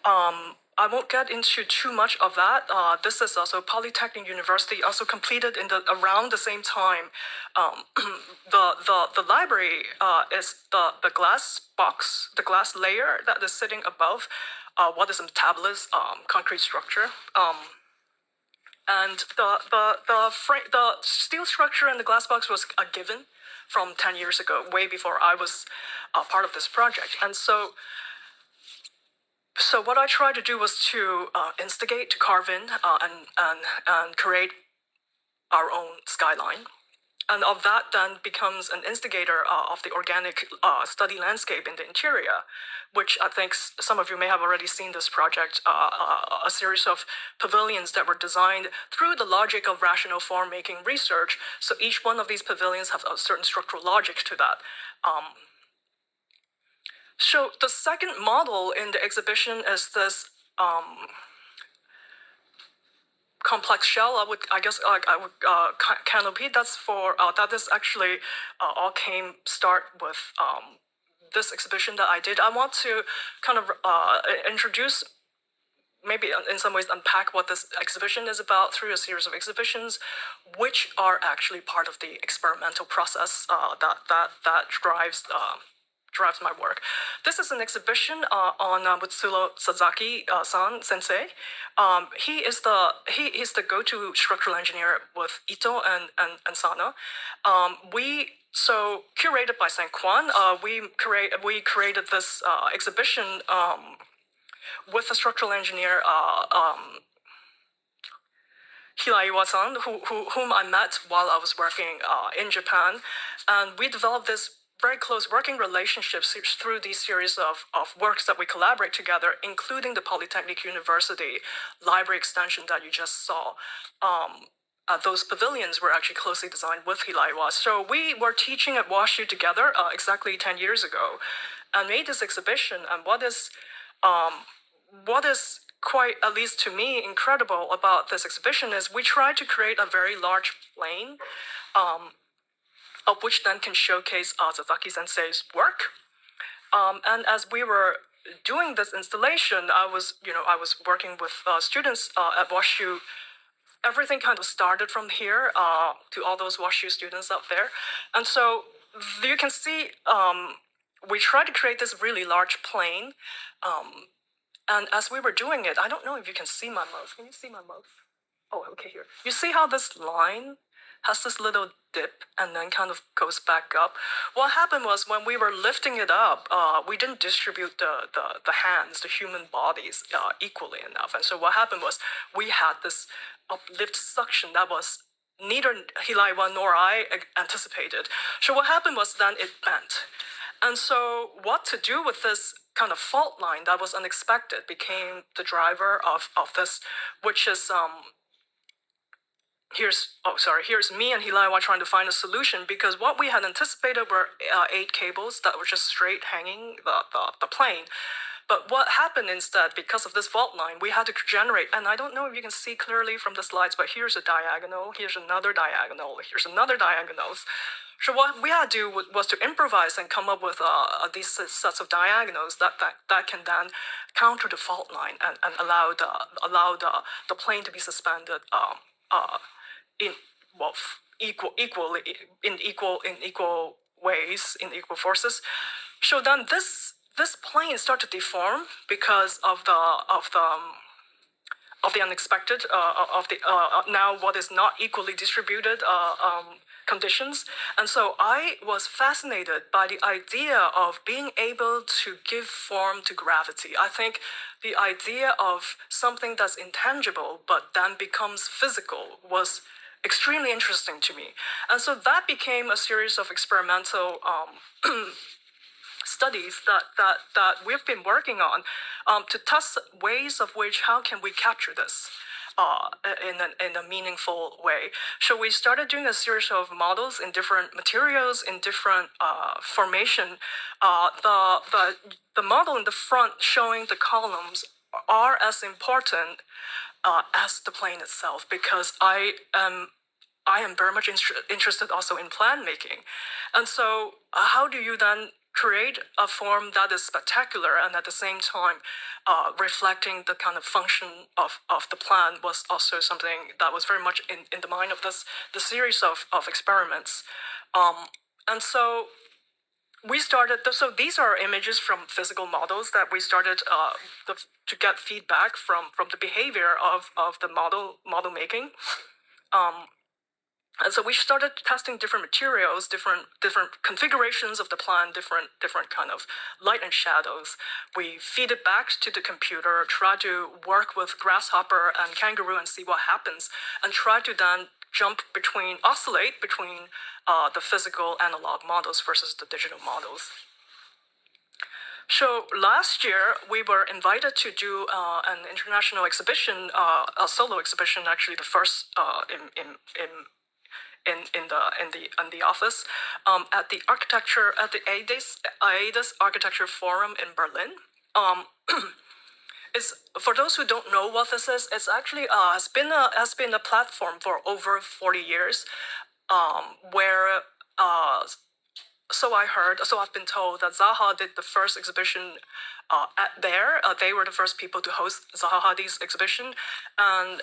I won't get into too much of that. This is also Polytechnic University, also completed in around the same time. The library is the glass box, the glass layer that is sitting above what is a metabolist concrete structure. And the steel structure in the glass box was a given from 10 years ago, way before I was part of this project. And so what I tried to do was to instigate, to carve in and create our own skyline. And of that then becomes an instigator of the organic study landscape in the interior, which I think some of you may have already seen this project, a series of pavilions that were designed through the logic of rational form-making research. So each one of these pavilions has a certain structural logic to that. So the second model in the exhibition is this complex shell. I guess canopy. That's for that is actually all start with this exhibition that I did. I want to kind of introduce, maybe in some ways unpack what this exhibition is about through a series of exhibitions, which are actually part of the experimental process that drives my work. This is an exhibition on Mutsulo Sasaki-san sensei. He is the go-to structural engineer with Ito and Sana. So curated by San Kwan, we created this exhibition with a structural engineer Hilaiwa-san, whom I met while I was working in Japan, and we developed this very close working relationships through these series of works that we collaborate together, including the Polytechnic University library extension that you just saw. Those pavilions were actually closely designed with Hilaiwa. So we were teaching at WashU together exactly 10 years ago and made this exhibition. And what is quite, at least to me, incredible about this exhibition is we tried to create a very large plane of which then can showcase Sasaki sensei's work. And as we were doing this installation, I was working with students at WashU. Everything kind of started from here to all those WashU students out there. And so you can see we tried to create this really large plane. And as we were doing it, I don't know if you can see my mouth. Can you see my mouth? Oh, okay, here. You see how this line has this little dip and then kind of goes back up. What happened was when we were lifting it up, we didn't distribute the hands, the human bodies equally enough. And so what happened was we had this uplift suction that was neither Hilaiwa nor I anticipated. So what happened was then it bent. And so what to do with this kind of fault line that was unexpected became the driver of this, which is here's me and Hilaiwa trying to find a solution, because what we had anticipated were 8 cables that were just straight hanging the plane. But what happened instead, because of this fault line, we had to generate, and I don't know if you can see clearly from the slides, but here's a diagonal, here's another diagonal, here's another diagonal. So what we had to do was to improvise and come up with these sets of diagonals that can then counter the fault line and allow the plane to be suspended in equal ways, in equal forces. So then this plane started to deform because of the unexpected, of the now what is not equally distributed conditions. And so I was fascinated by the idea of being able to give form to gravity. I think the idea of something that's intangible but then becomes physical was extremely interesting to me. And so that became a series of experimental studies that we've been working on to test ways of which how can we capture this in a meaningful way. So we started doing a series of models in different materials, in different formation. The model in the front showing the columns are as important as the plane itself, because I am very much interested also in plan making. And so how do you then create a form that is spectacular and at the same time reflecting the kind of function of the plan was also something that was very much in the mind of the series of experiments. And so we started, so these are images from physical models that we started to get feedback from the behavior of the model making. And so we started testing different materials, different configurations of the plan, different kind of light and shadows. We feed it back to the computer, try to work with grasshopper and kangaroo and see what happens, and try to then oscillate between the physical analog models versus the digital models. So last year, we were invited to do an international exhibition, a solo exhibition, actually the first in the office at the AIDAS Architecture Forum in Berlin. Is for those who don't know what this is, it's actually has been a platform for over 40 years, where so I've been told that Zaha did the first exhibition there. They were the first people to host Zaha Hadid's exhibition, and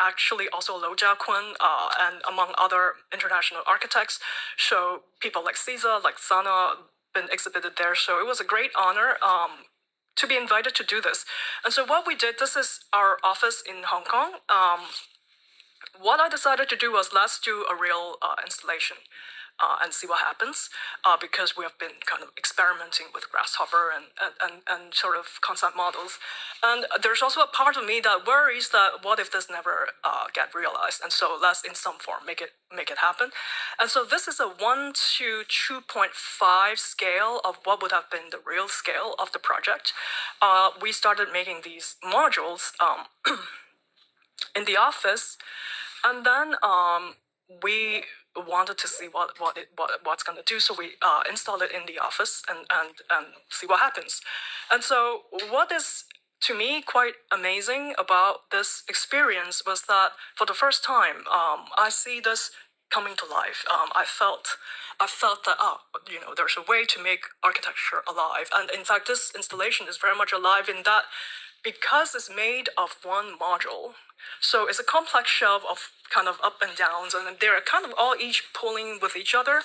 actually also Lo Jiakun and among other international architects. So people like Caesar, like Sana, been exhibited there. So it was a great honor to be invited to do this. And so what we did, this is our office in Hong Kong. What I decided to do was let's do a real installation. And see what happens, because we have been kind of experimenting with grasshopper and sort of concept models. And there's also a part of me that worries that what if this never get realized? And so let's in some form make it happen. And so this is a 1 to 2.5 scale of what would have been the real scale of the project. We started making these modules in the office, and then we wanted to see what's going to do, so we install it in the office and see what happens. And so what is to me quite amazing about this experience was that for the first time I see this coming to life. I felt that there's a way to make architecture alive, and in fact this installation is very much alive in that because it's made of one module. So it's a complex shelf of kind of up and downs, and they're kind of all each pulling with each other.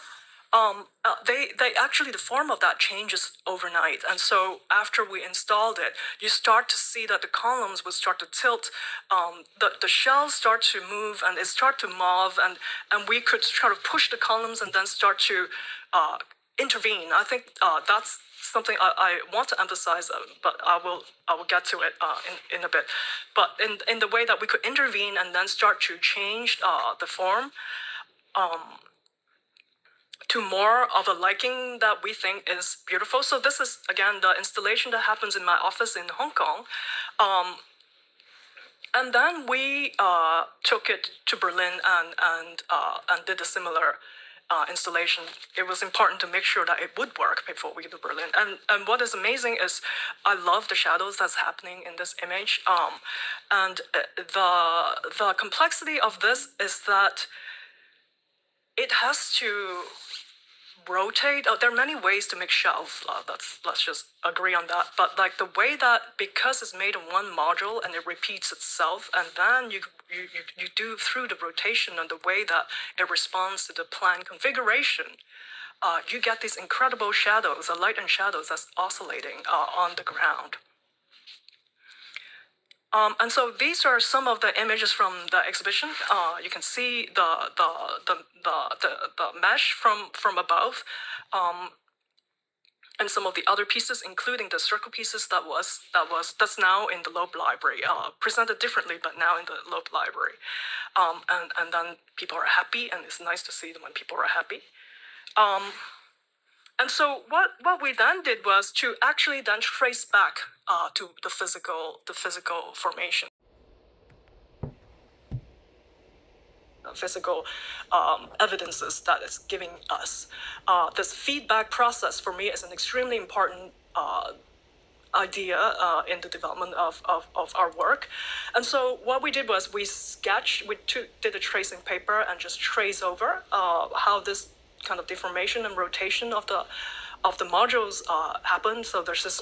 They actually, the form of that changes overnight. And so after we installed it, you start to see that the columns would start to tilt, the shells start to move, and it start to move, and we could try to push the columns and then start to intervene. I think that's something I want to emphasize, but I will get to it in a bit. But in the way that we could intervene and then start to change the form to more of a liking that we think is beautiful. So this is again the installation that happens in my office in Hong Kong. And then we took it to Berlin and did a similar installation. It was important to make sure that it would work before we go to Berlin. And what is amazing is I love the shadows that's happening in this image. And the complexity of this is that it has to rotate. There are many ways to make shelves. Let's just agree on that. But like the way that, because it's made of one module and it repeats itself, and then you do through the rotation and the way that it responds to the plan configuration, you get these incredible shadows, the light and shadows that's oscillating on the ground. And so these are some of the images from the exhibition. You can see the mesh from above, and some of the other pieces, including the circle pieces that's now in the Loeb Library, presented differently, but now in the Loeb Library. And then people are happy, and it's nice to see them when people are happy. And so what we then did was to actually then trace back to the physical formation, physical evidences that it's giving us. This feedback process for me is an extremely important idea in the development of our work. And so what we did was we did a tracing paper and just trace over how this kind of deformation and rotation of of the modules happened. So there's this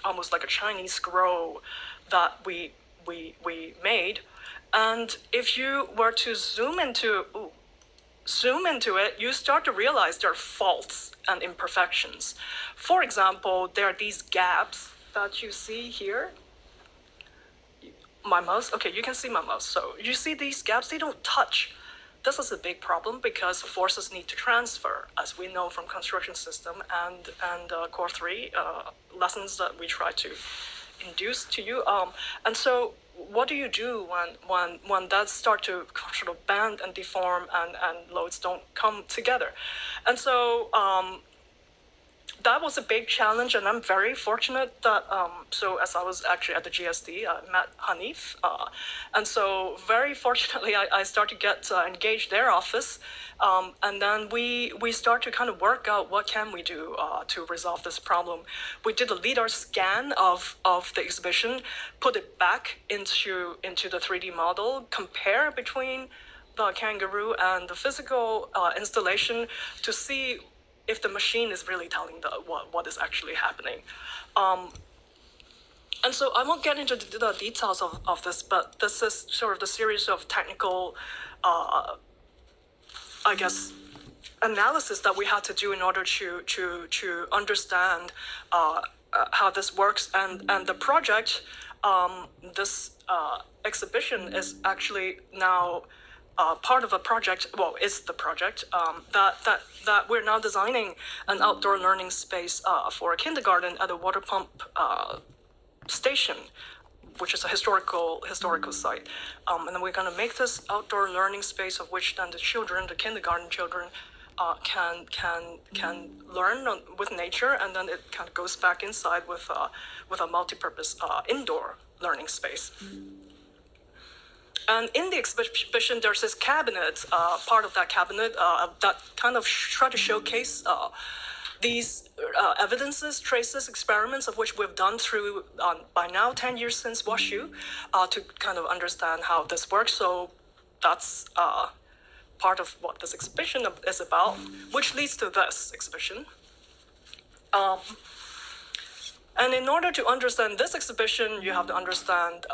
almost like a Chinese scroll that we made, and if you were to zoom into it, you start to realize there are faults and imperfections. For example, there are these gaps that you see here. My mouse, okay, you can see my mouse. So you see these gaps, they don't touch. This is a big problem because forces need to transfer, as we know from construction system and core 3 lessons that we try to induce to you. And so what do you do when that start to sort of bend and deform and loads don't come together? And so that was a big challenge, and I'm very fortunate that, so as I was actually at the GSD, I met Hanif, and so very fortunately I started to get engaged their office, and then we start to kind of work out what can we do to resolve this problem. We did a LiDAR scan of the exhibition, put it back into the 3D model, compare between the kangaroo and the physical installation to see if the machine is really telling what is actually happening. And so I won't get into the details of this, but this is sort of the series of technical, I guess, analysis that we had to do in order to understand how this works. And the project, this exhibition is actually now part of a project, well, it's the project that we're now designing an outdoor learning space for a kindergarten at a water pump station, which is a historical site. And then we're going to make this outdoor learning space of which then the kindergarten children can learn with nature, and then it kind of goes back inside with a multi-purpose indoor learning space. And in the exhibition, there's this cabinet, part of that cabinet, that kind of try to showcase these evidences, traces, experiments of which we've done through, by now, 10 years since WashU, to kind of understand how this works. So that's part of what this exhibition is about, which leads to this exhibition. And in order to understand this exhibition, you have to understand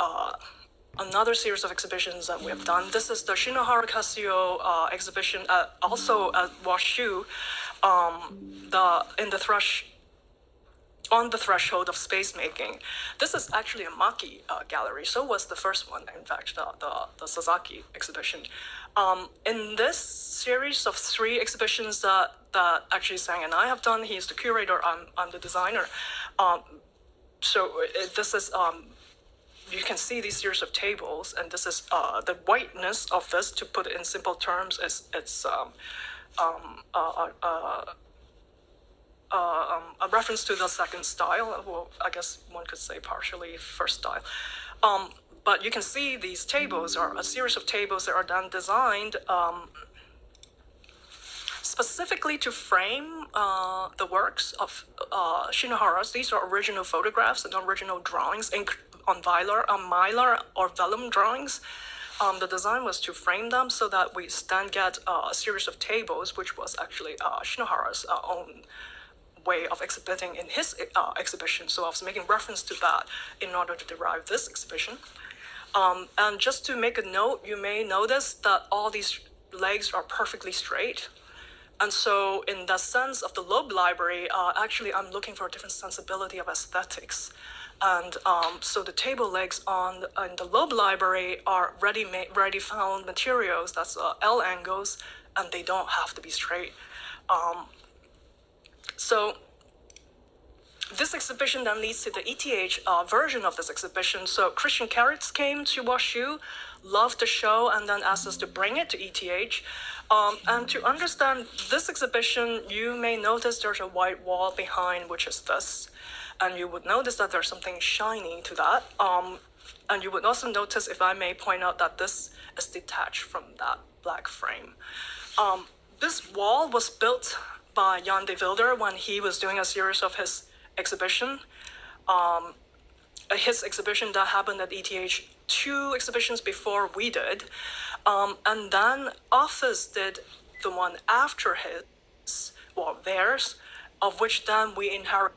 another series of exhibitions that we have done. This is the Shinohara Casio exhibition, also at WashU, on the threshold of space making. This is actually a Maki gallery. So was the first one, in fact, the Sasaki exhibition. In this series of 3 exhibitions that actually Sang and I have done, he's the curator, I'm the designer. This is. You can see these series of tables, and this is the whiteness of this. To put it in simple terms, it's a reference to the second style. Well, I guess one could say partially first style. But you can see these tables are a series of tables that are then designed specifically to frame the works of Shinohara's. These are original photographs and original drawings on mylar or vellum drawings. The design was to frame them so that we then get a series of tables, which was actually Shinohara's own way of exhibiting in his exhibition. So I was making reference to that in order to derive this exhibition. And just to make a note, you may notice that all these legs are perfectly straight. And so in the sense of the lobe library, actually I'm looking for a different sensibility of aesthetics. And so the table legs in the lobe library are ready found materials, that's L angles, and they don't have to be straight. So this exhibition then leads to the ETH version of this exhibition. So Christian Carrots came to WashU, loved the show, and then asked us to bring it to ETH. And to understand this exhibition, you may notice there's a white wall behind, which is this. And you would notice that there's something shiny to that. And you would also notice, if I may point out, that this is detached from that black frame. This wall was built by Jan de Wilder when he was doing a series of his exhibition. His exhibition that happened at ETH 2 exhibitions before we did. And then Office did the one after his, well, theirs. of which then we inherited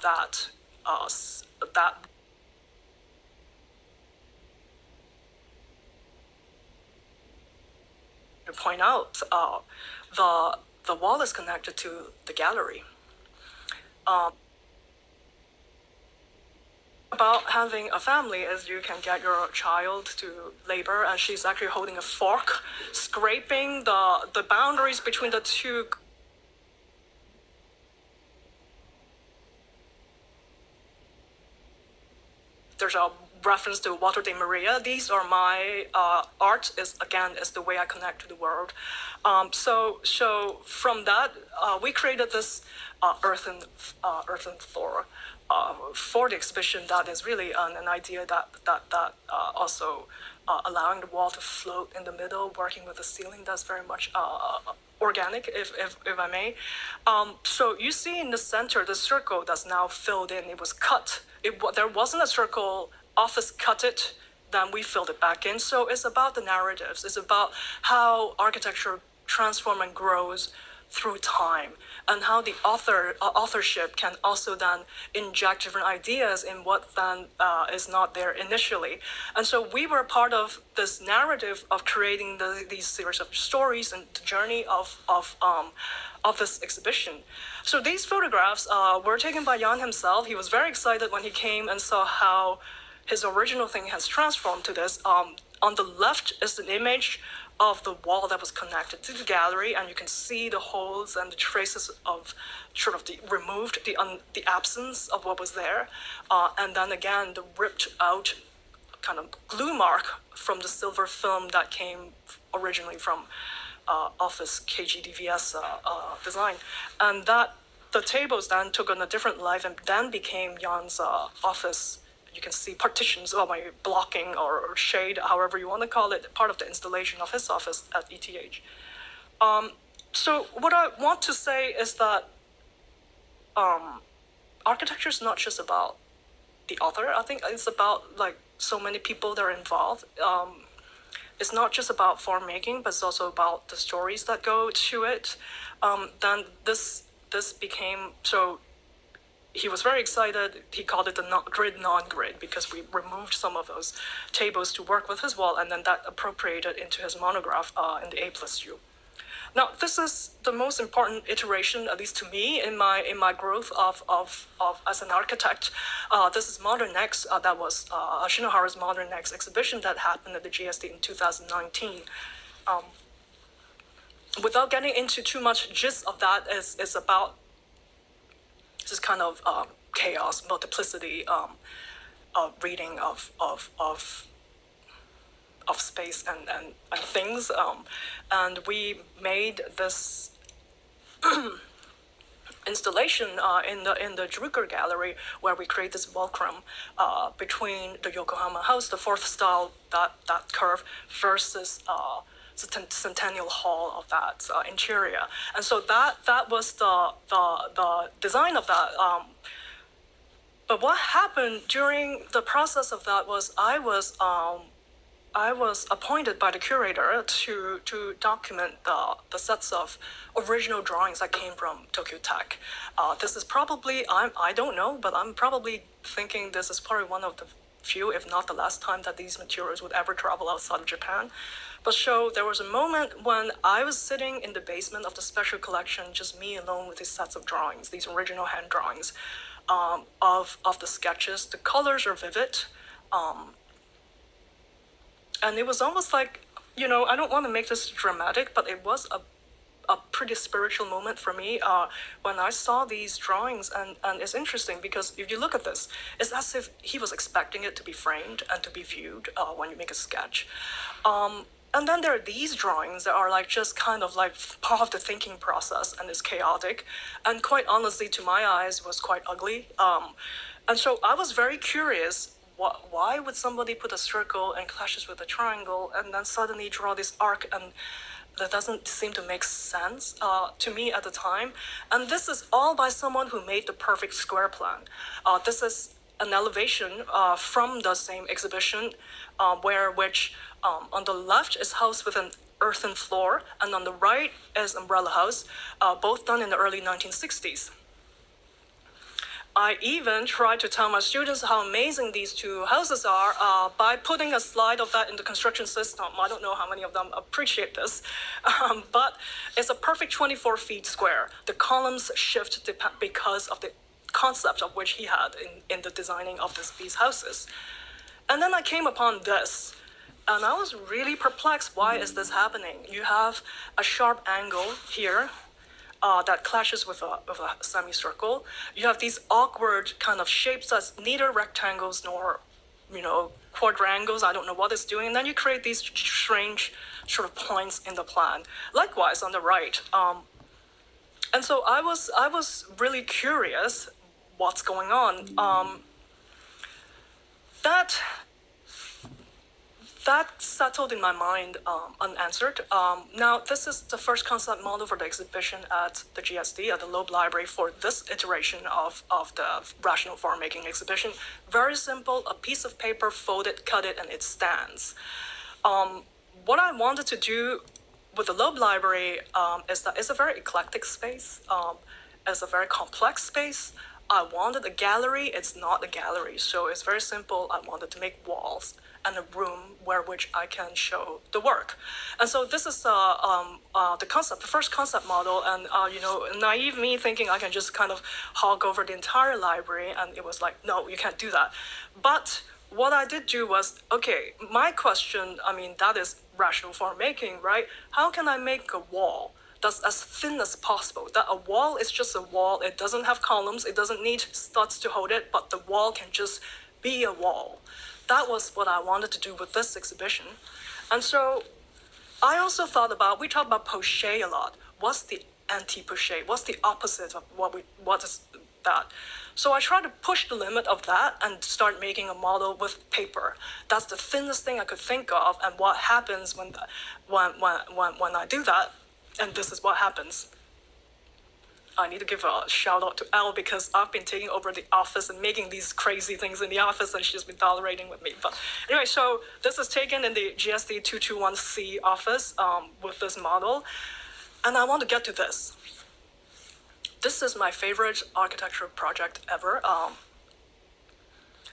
that to point out the wall is connected to the gallery. About having a family is you can get your child to labor, and she's actually holding a fork, scraping the boundaries between the two. There's a reference to Walter de Maria. These are my art is the way I connect to the world. So from that we created this earthen floor for the exhibition. That is really an idea that also allowing the wall to float in the middle, working with the ceiling. That's very much organic, if I may. So you see in the center, the circle that's now filled in. It was cut. There wasn't a circle. Office cut it, then we filled it back in. So it's about the narratives. It's about how architecture transforms and grows through time, and how the authorship can also then inject different ideas in what then is not there initially. And so we were part of this narrative of creating these series of stories and the journey of this exhibition. So these photographs were taken by Jan himself. He was very excited when he came and saw how his original thing has transformed to this. On the left is an image of the wall that was connected to the gallery, and you can see the holes and the traces of sort of the absence of what was there. And then again, the ripped out kind of glue mark from the silver film that came originally from Office KGDVS design. And that the tables then took on a different life and then became Jan's office. You can see partitions, my blocking or shade, however you want to call it, part of the installation of his office at ETH. So what I want to say is that architecture is not just about the author. I think it's about like so many people that are involved. It's not just about form making, but it's also about the stories that go to it. Then this became so. He was very excited. He called it the grid non-grid because we removed some of those tables to work with his wall, and then that appropriated into his monograph in the A+U. Now, this is the most important iteration, at least to me, in my growth of as an architect. This is Modern Next. That was Shinohara's Modern Next exhibition that happened at the GSD in 2019. Without getting into too much gist of that, is about this kind of chaos, multiplicity, reading of space and things, and we made this installation in the Drucker Gallery, where we create this fulcrum between the Yokohama House, the fourth style, that curve, versus Centennial Hall of that interior. And so that was the design of that. But what happened during the process of that was I was appointed by the curator to document the sets of original drawings that came from Tokyo Tech. This is probably, I don't know, but I'm probably thinking this is probably one of the few, if not the last time, that these materials would ever travel outside of Japan. But so there was a moment when I was sitting in the basement of the special collection, just me alone with these sets of drawings, these original hand drawings of the sketches. The colors are vivid. And it was almost like, I don't want to make this dramatic, but it was a pretty spiritual moment for me when I saw these drawings. And it's interesting because if you look at this, it's as if he was expecting it to be framed and to be viewed when you make a sketch. And then there are these drawings that are like just kind of like part of the thinking process, and it's chaotic. And quite honestly, to my eyes, was quite ugly. And so I was very curious. Why would somebody put a circle and clashes with a triangle and then suddenly draw this arc? And that doesn't seem to make sense to me at the time. And this is all by someone who made the perfect square plan. This is an elevation from the same exhibition, which on the left is housed with an earthen floor, and on the right is umbrella house, both done in the early 1960s. I even tried to tell my students how amazing these two houses are by putting a slide of that in the construction system. I don't know how many of them appreciate this, but it's a perfect 24 feet square. The columns shift because of the concept of which he had in the designing of these houses. And then I came upon this, and I was really perplexed. Why is this happening? You have a sharp angle here, that clashes with a semicircle. You have these awkward kind of shapes that's neither rectangles nor, quadrangles. I don't know what it's doing. And then you create these strange sort of points in the plan. Likewise on the right. And so I was really curious what's going on. That settled in my mind unanswered. Now, this is the first concept model for the exhibition at the GSD, at the Loeb Library, for this iteration of the rational form-making exhibition. Very simple, a piece of paper, fold it, cut it, and it stands. What I wanted to do with the Loeb Library is that it's a very eclectic space. It's a very complex space. I wanted a gallery. It's not a gallery, so it's very simple. I wanted to make walls and a room where which I can show the work. And so this is the first concept model, and naive me thinking I can just kind of hog over the entire library, and it was like, no, you can't do that. But what I did do was, okay, my question, that is rational form making, right? How can I make a wall that's as thin as possible? That a wall is just a wall. It doesn't have columns. It doesn't need studs to hold it, but the wall can just be a wall. That was what I wanted to do with this exhibition. And so I also thought about, we talk about poche a lot. What's the anti-poche? What's the opposite of what is that? So I tried to push the limit of that and start making a model with paper. That's the thinnest thing I could think of, and what happens when I do that, and this is what happens. I need to give a shout out to Elle because I've been taking over the office and making these crazy things in the office, and she's been tolerating with me. But anyway, so this is taken in the GSD 221C office with this model. And I want to get to this. This is my favorite architecture project ever.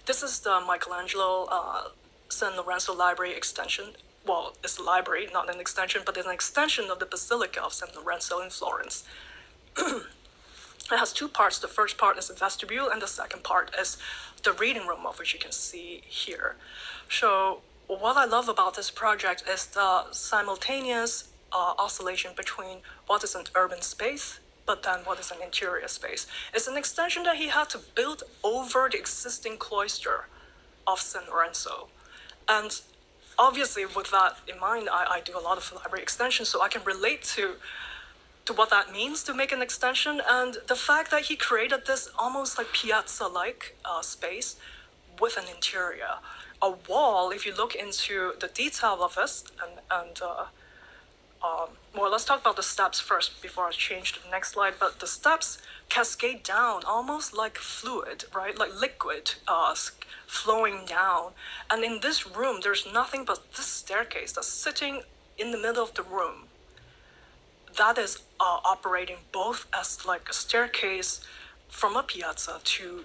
This is the Michelangelo San Lorenzo Library extension. Well, it's a library, not an extension, but it's an extension of the Basilica of San Lorenzo in Florence. It has two parts. The first part is the vestibule, and the second part is the reading room, of which you can see here. So what I love about this project is the simultaneous oscillation between what is an urban space, but then what is an interior space. It's an extension that he had to build over the existing cloister of San Lorenzo. And obviously with that in mind, I do a lot of library extensions, so I can relate to what that means to make an extension, and the fact that he created this almost like piazza-like space with an interior. A wall, if you look into the detail of this, well, let's talk about the steps first before I change to the next slide, but the steps cascade down almost like fluid, right? Like liquid flowing down. And in this room, there's nothing but this staircase that's sitting in the middle of the room. That is operating both as like a staircase from a piazza to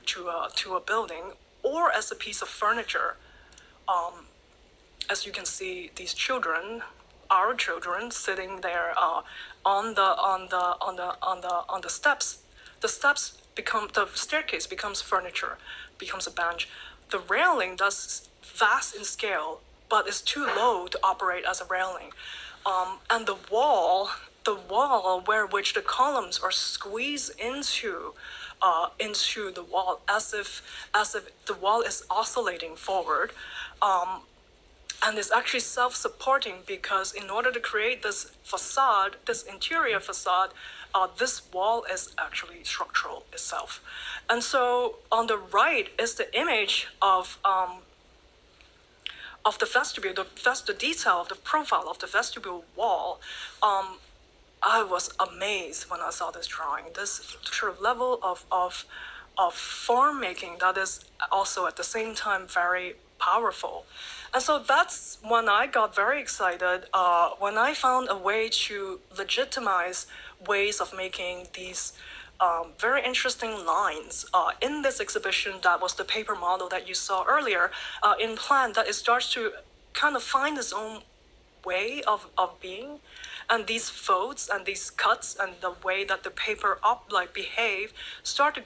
a building, or as a piece of furniture. As you can see, these children, our children, sitting there on the steps. The steps the staircase becomes furniture, becomes a bench. The railing does vast in scale, but is too low to operate as a railing. And the wall where which the columns are squeezed into the wall, as if the wall is oscillating forward, and is actually self-supporting, because in order to create this facade, this interior facade, this wall is actually structural itself. And so on the right is the image of the vestibule, the detail of the profile of the vestibule wall. I was amazed when I saw this drawing. This sort of level of form making that is also at the same time very powerful. And so that's when I got very excited, when I found a way to legitimize ways of making these very interesting lines in this exhibition. That was the paper model that you saw earlier in Plan, that it starts to kind of find its own way of being, and these folds and these cuts and the way that the paper behave start to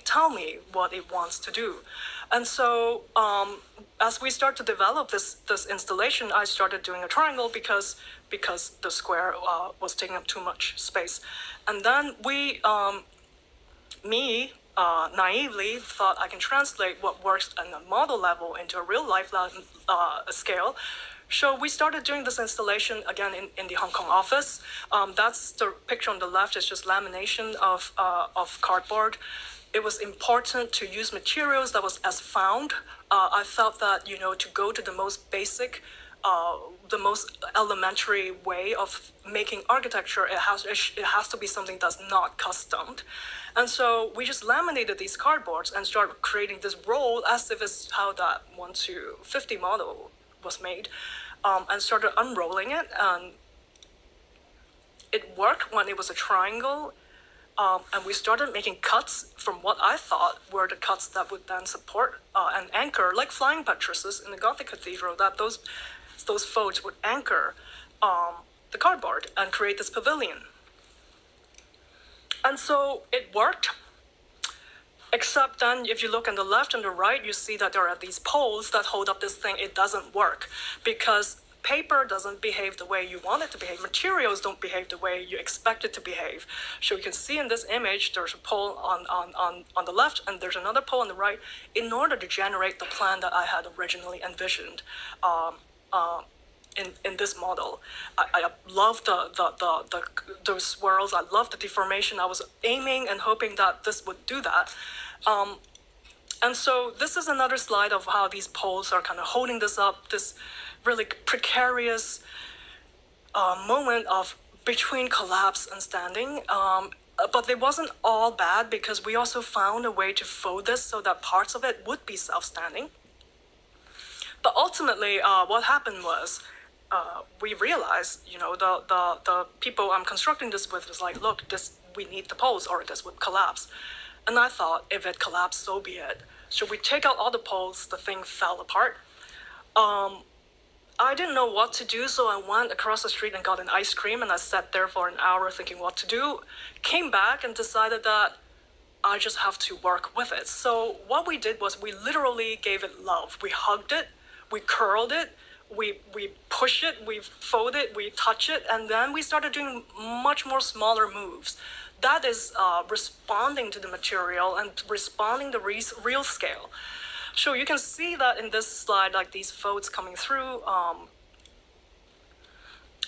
tell me what it wants to do. And so as we start to develop this installation, I started doing a triangle because the square was taking up too much space. And then naively thought I can translate what works on a model level into a real life scale. So we started doing this installation again in the Hong Kong office. That's the picture on the left. Is just lamination of cardboard. It was important to use materials that was as found. I felt that to go to the most basic, the most elementary way of making architecture, it has to be something that's not customed. And so we just laminated these cardboards and started creating this roll as if it's how that 1:50 model was made, and started unrolling it. And it worked when it was a triangle. And we started making cuts from what I thought were the cuts that would then support and anchor, like flying buttresses in the Gothic cathedral, that those folds would anchor the cardboard and create this pavilion. And so it worked, except then if you look on the left and the right, you see that there are these poles that hold up this thing. It doesn't work because paper doesn't behave the way you want it to behave. Materials don't behave the way you expect it to behave. So you can see in this image, there's a pole on the left and there's another pole on the right in order to generate the plan that I had originally envisioned in this model. I love the swirls. I love the deformation. I was aiming and hoping that this would do that. And so this is another slide of how these poles are kind of holding this up, this really precarious moment of between collapse and standing. But it wasn't all bad because we also found a way to fold this so that parts of it would be self-standing. But ultimately, what happened was we realized, the people I'm constructing this with was like, look, we need the poles or this would collapse. And I thought, if it collapsed, so be it. So we take out all the poles, the thing fell apart. I didn't know what to do, so I went across the street and got an ice cream, and I sat there for an hour thinking what to do. Came back and decided that I just have to work with it. So what we did was we literally gave it love. We hugged it, we curled it, we push it, we fold it, we touch it, and then we started doing much more smaller moves. That is responding to the material and responding to real scale. So you can see that in this slide, like these folds coming through,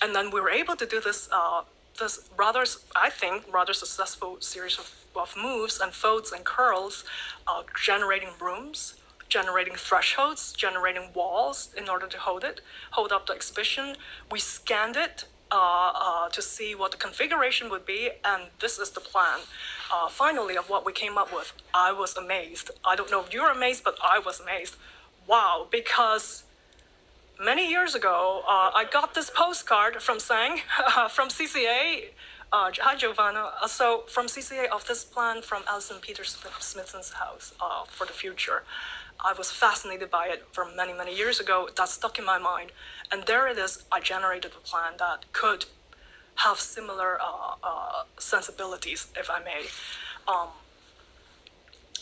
and then we were able to do this rather successful series of moves and folds and curls, generating rooms, generating thresholds, generating walls in order to hold up the exhibition. We scanned it to see what the configuration would be, and this is the plan. Finally, of what we came up with. I was amazed. I don't know if you were amazed, but I was amazed. Wow, because many years ago, I got this postcard from Sang, from CCA. Hi, Giovanna. So from CCA of this plan from Alison Peter Smithson's house for the future. I was fascinated by it from many, many years ago. That stuck in my mind. And there it is. I generated a plan that could have similar sensibilities, if I may.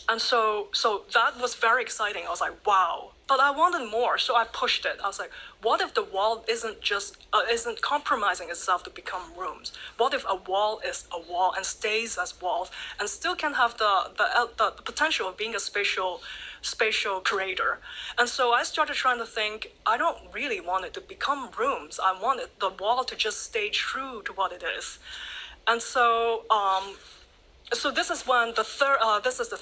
And so that was very exciting. I was like, wow. But I wanted more, so I pushed it. I was like, what if the wall isn't compromising itself to become rooms? What if a wall is a wall and stays as walls and still can have the potential of being a spatial creator? And so I started trying to think, I don't really want it to become rooms. I wanted the wall to just stay true to what it is. And so so this is when this is the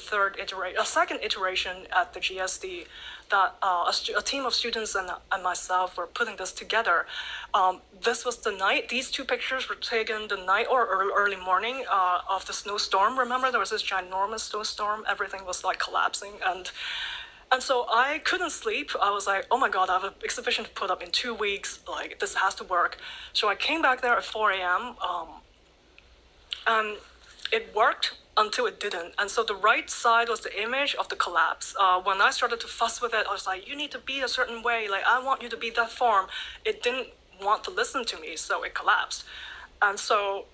second iteration at the GSD that a team of students and myself were putting this together. This was the night. These two pictures were taken the night or early morning of the snowstorm. Remember, there was this ginormous snowstorm. Everything was like collapsing, And so I couldn't sleep. I was like, oh my God, I have an exhibition to put up in 2 weeks. Like, this has to work. So I came back there at 4 a.m. And it worked until it didn't. And so the right side was the image of the collapse. When I started to fuss with it, I was like, you need to be a certain way. Like, I want you to be that form. It didn't want to listen to me, so it collapsed. And so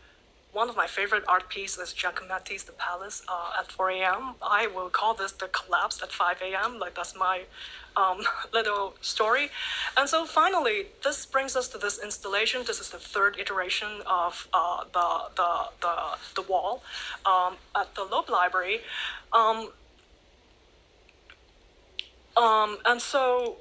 one of my favorite art pieces is Giacometti's The Palace at 4 a.m. I will call this the collapse at 5 a.m. Like, that's my little story. And so finally, this brings us to this installation. This is the third iteration of the wall at the Loeb Library. And so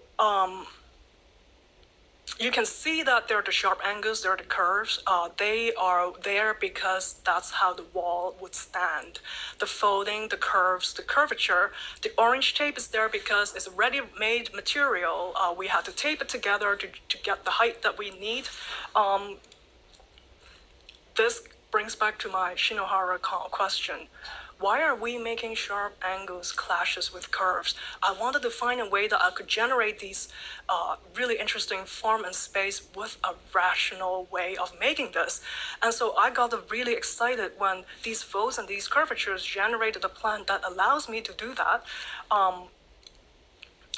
you can see that there are the sharp angles, there are the curves. They are there because that's how the wall would stand. The folding, the curves, the curvature. The orange tape is there because it's a ready-made material. We had to tape it together to get the height that we need. This brings back to my Shinohara question. Why are we making sharp angles clashes with curves? I wanted to find a way that I could generate these really interesting form and space with a rational way of making this. And so I got really excited when these folds and these curvatures generated a plan that allows me to do that.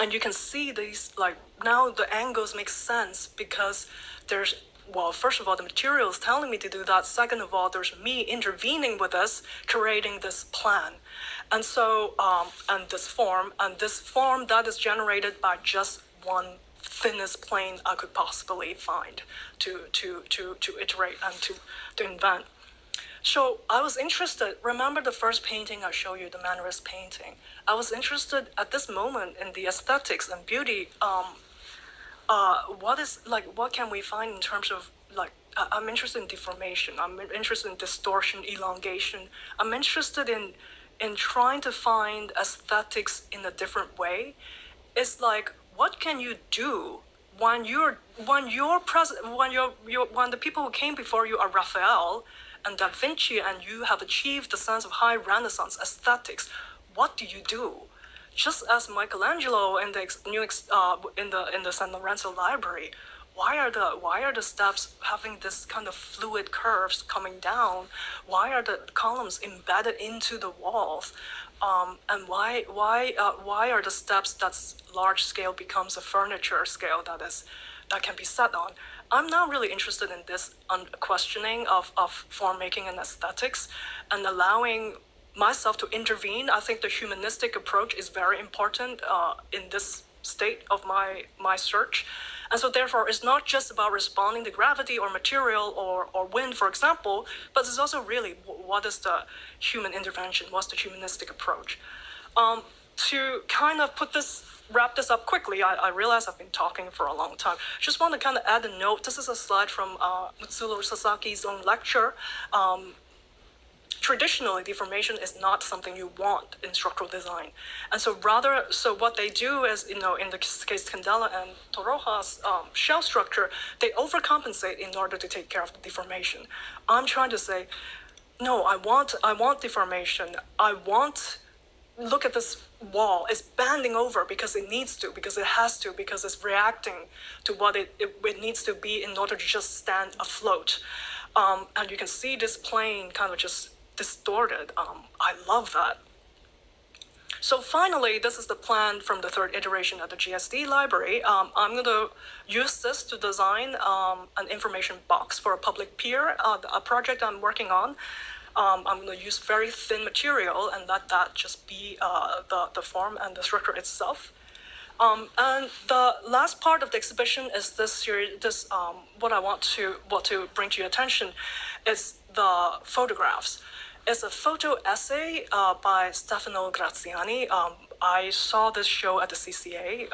And you can see these, like, now the angles make sense because there's, well, first of all, the material is telling me to do that. Second of all, there's me intervening with this, creating this plan. And so, and this form that is generated by just one thinnest plane I could possibly find to iterate and to invent. So I was interested, remember the first painting I showed you, the Mannerist painting? I was interested at this moment in the aesthetics and beauty. What can we find in terms of, like, I'm interested in deformation, I'm interested in distortion, elongation. I'm interested in trying to find aesthetics in a different way. It's like, what can you do when when the people who came before you are Raphael and Da Vinci, and you have achieved the sense of high Renaissance aesthetics? What do you do? Just as Michelangelo in the San Lorenzo Library, why are the steps having this kind of fluid curves coming down? Why are the columns embedded into the walls? And why are the steps that's large scale becomes a furniture scale that can be sat on? I'm now really interested in this questioning of form making and aesthetics, and allowing myself to intervene. I think the humanistic approach is very important in this state of my search. And so therefore, it's not just about responding to gravity or material or wind, for example, but it's also really, what is the human intervention? What's the humanistic approach? To kind of wrap this up quickly, I realize I've been talking for a long time. Just want to kind of add a note. This is a slide from Mutsulo Sasaki's own lecture. Traditionally, deformation is not something you want in structural design. And so what they do is, in the case Candela and Toroja's shell structure, they overcompensate in order to take care of the deformation. I'm trying to say, no, I want deformation. Look at this wall. It's bending over because it needs to, because it has to, because it's reacting to what it needs to be in order to just stand afloat. And you can see this plane kind of just distorted. I love that. So finally, this is the plan from the third iteration at the GSD library. I'm going to use this to design an information box for a public peer, a project I'm working on. I'm going to use very thin material and let that just be the form and the structure itself. And the last part of the exhibition is this series. What I want to bring to your attention is the photographs. It's a photo essay by Stefano Graziani. I saw this show at the CCA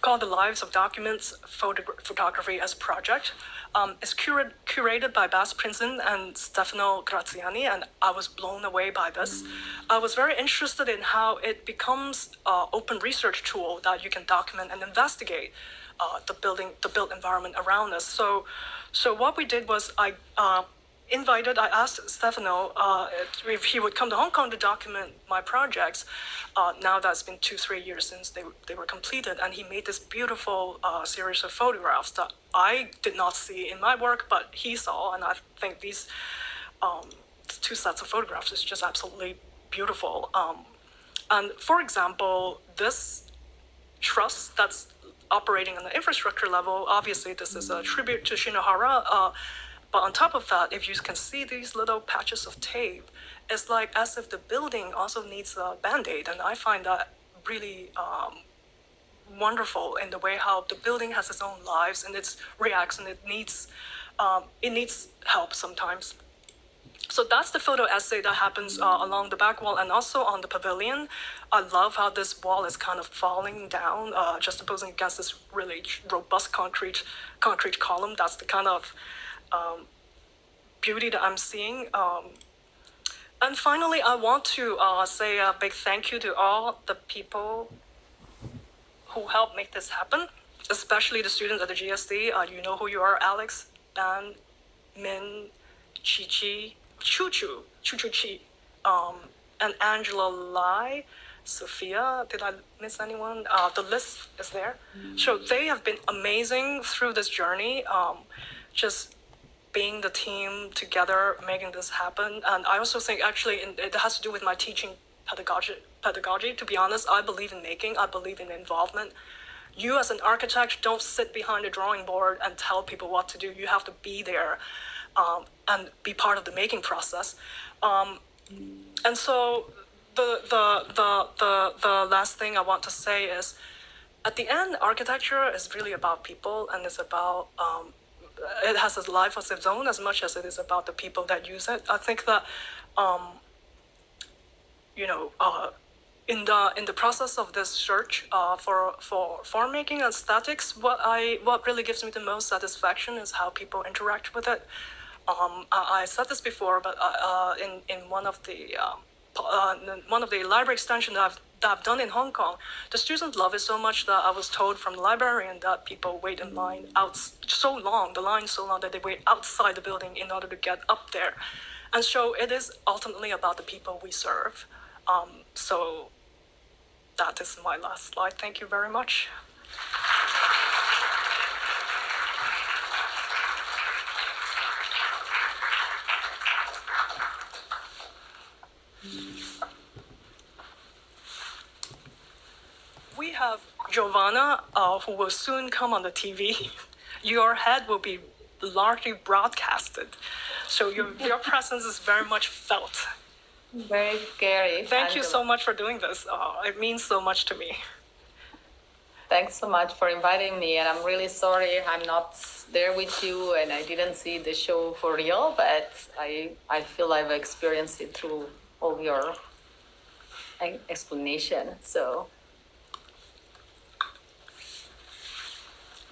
called The Lives of Documents Photography as Project. It's curated by Bas Prinsen and Stefano Graziani, and I was blown away by this. I was very interested in how it becomes an open research tool that you can document and investigate the built environment around us. So what we did was invited, I asked Stefano if he would come to Hong Kong to document my projects. Now that's been 2-3 years since they were completed, and he made this beautiful series of photographs that I did not see in my work, but he saw, and I think these two sets of photographs is just absolutely beautiful. And for example, this trust that's operating on the infrastructure level, obviously this is a tribute to Shinohara, but on top of that, if you can see these little patches of tape, it's like as if the building also needs a Band-Aid, and I find that really wonderful in the way how the building has its own lives and it reacts, and it needs help sometimes. So that's the photo essay that happens along the back wall and also on the pavilion. I love how this wall is kind of falling down, just opposing against this really robust concrete column. That's the kind of beauty that I'm seeing. And finally, I want to say a big thank you to all the people who helped make this happen, especially the students at the GSD. You know who you are: Alex, Dan, Min, Chi, Chu, and Angela Lai, Sophia. Did I miss anyone? The list is there. So they have been amazing through this journey. Just being the team together, making this happen. And I also think actually it has to do with my teaching pedagogy. To be honest, I believe in making, I believe in involvement. You as an architect don't sit behind a drawing board and tell people what to do. You have to be there and be part of the making process. And so the last thing I want to say is, at the end, architecture is really about people, and it's about it has a life of its own as much as it is about the people that use it. I think that in the process of this search for form making and aesthetics, what really gives me the most satisfaction is how people interact with it. I said this before, but in one of the library extensions that I've done in Hong Kong, the students love it so much that I was told from the librarian that people wait in line the line is so long that they wait outside the building in order to get up there. And so it is ultimately about the people we serve. So that is my last slide. Thank you very much. We have Giovanna, who will soon come on the TV. Your head will be largely broadcasted, so your presence is very much felt. Very scary. Thank you so much for doing this. It means so much to me. Thanks so much for inviting me, and I'm really sorry I'm not there with you and I didn't see the show for real, but I feel I've experienced it through all your explanation. So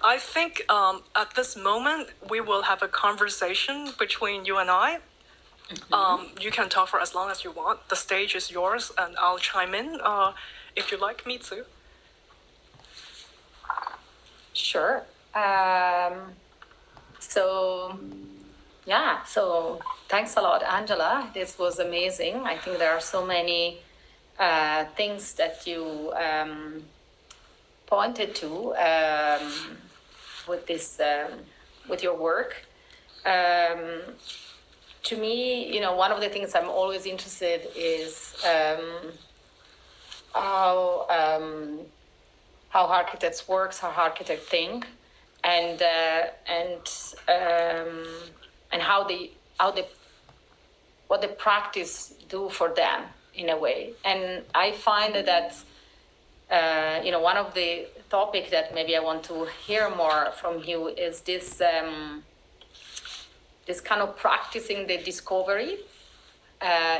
I think at this moment we will have a conversation between you and I. You can talk for as long as you want. The stage is yours, and I'll chime in if you'd like me to. Sure. So thanks a lot, Angela. This was amazing. I think there are so many things that you pointed to with your work. To me, one of the things I'm always interested is how architects works, how architects think, and what the practice do for them in a way. And I find that one of the topic that maybe I want to hear more from you is this kind of practicing the discovery,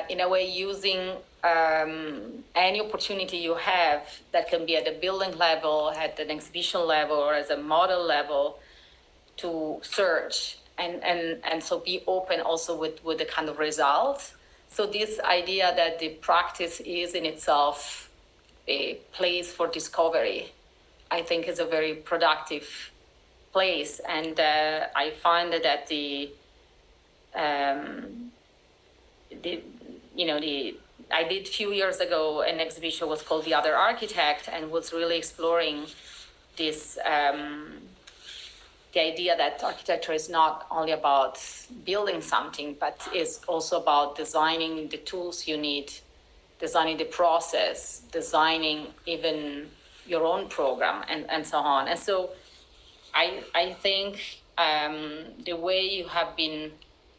in a way using any opportunity you have that can be at the building level, at an exhibition level, or as a model level, to search and so be open also with the kind of results. So this idea that the practice is in itself a place for discovery, I think is a very productive place. And I find that I did a few years ago an exhibition was called The Other Architect, and was really exploring this the idea that architecture is not only about building something, but is also about designing the tools you need, designing the process, designing even your own program, and so on. And so I think the way you have been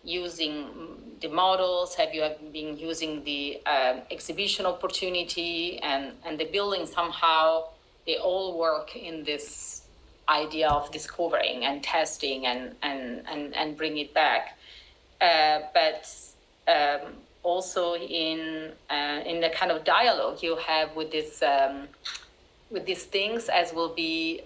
using the models, you have been using the exhibition opportunity and the building, somehow they all work in this idea of discovering and testing and bring it back. But also in the kind of dialogue you have with this with these things, as will be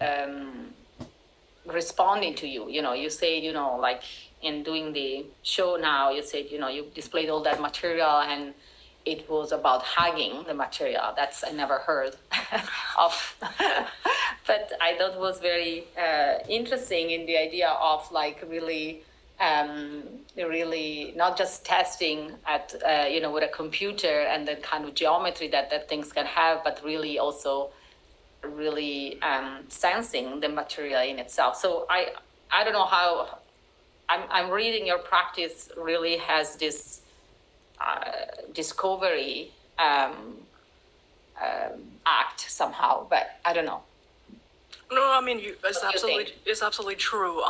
responding to you. You say, like in doing the show now, you said, you displayed all that material and it was about hugging the material. That's I never heard of. But I thought it was very interesting in the idea of like really not just testing at with a computer and the kind of geometry that things can have, but really also really sensing the material in itself. So I don't know how I'm reading your practice really has this discovery act somehow, but I don't know. No, I mean, it's absolutely true.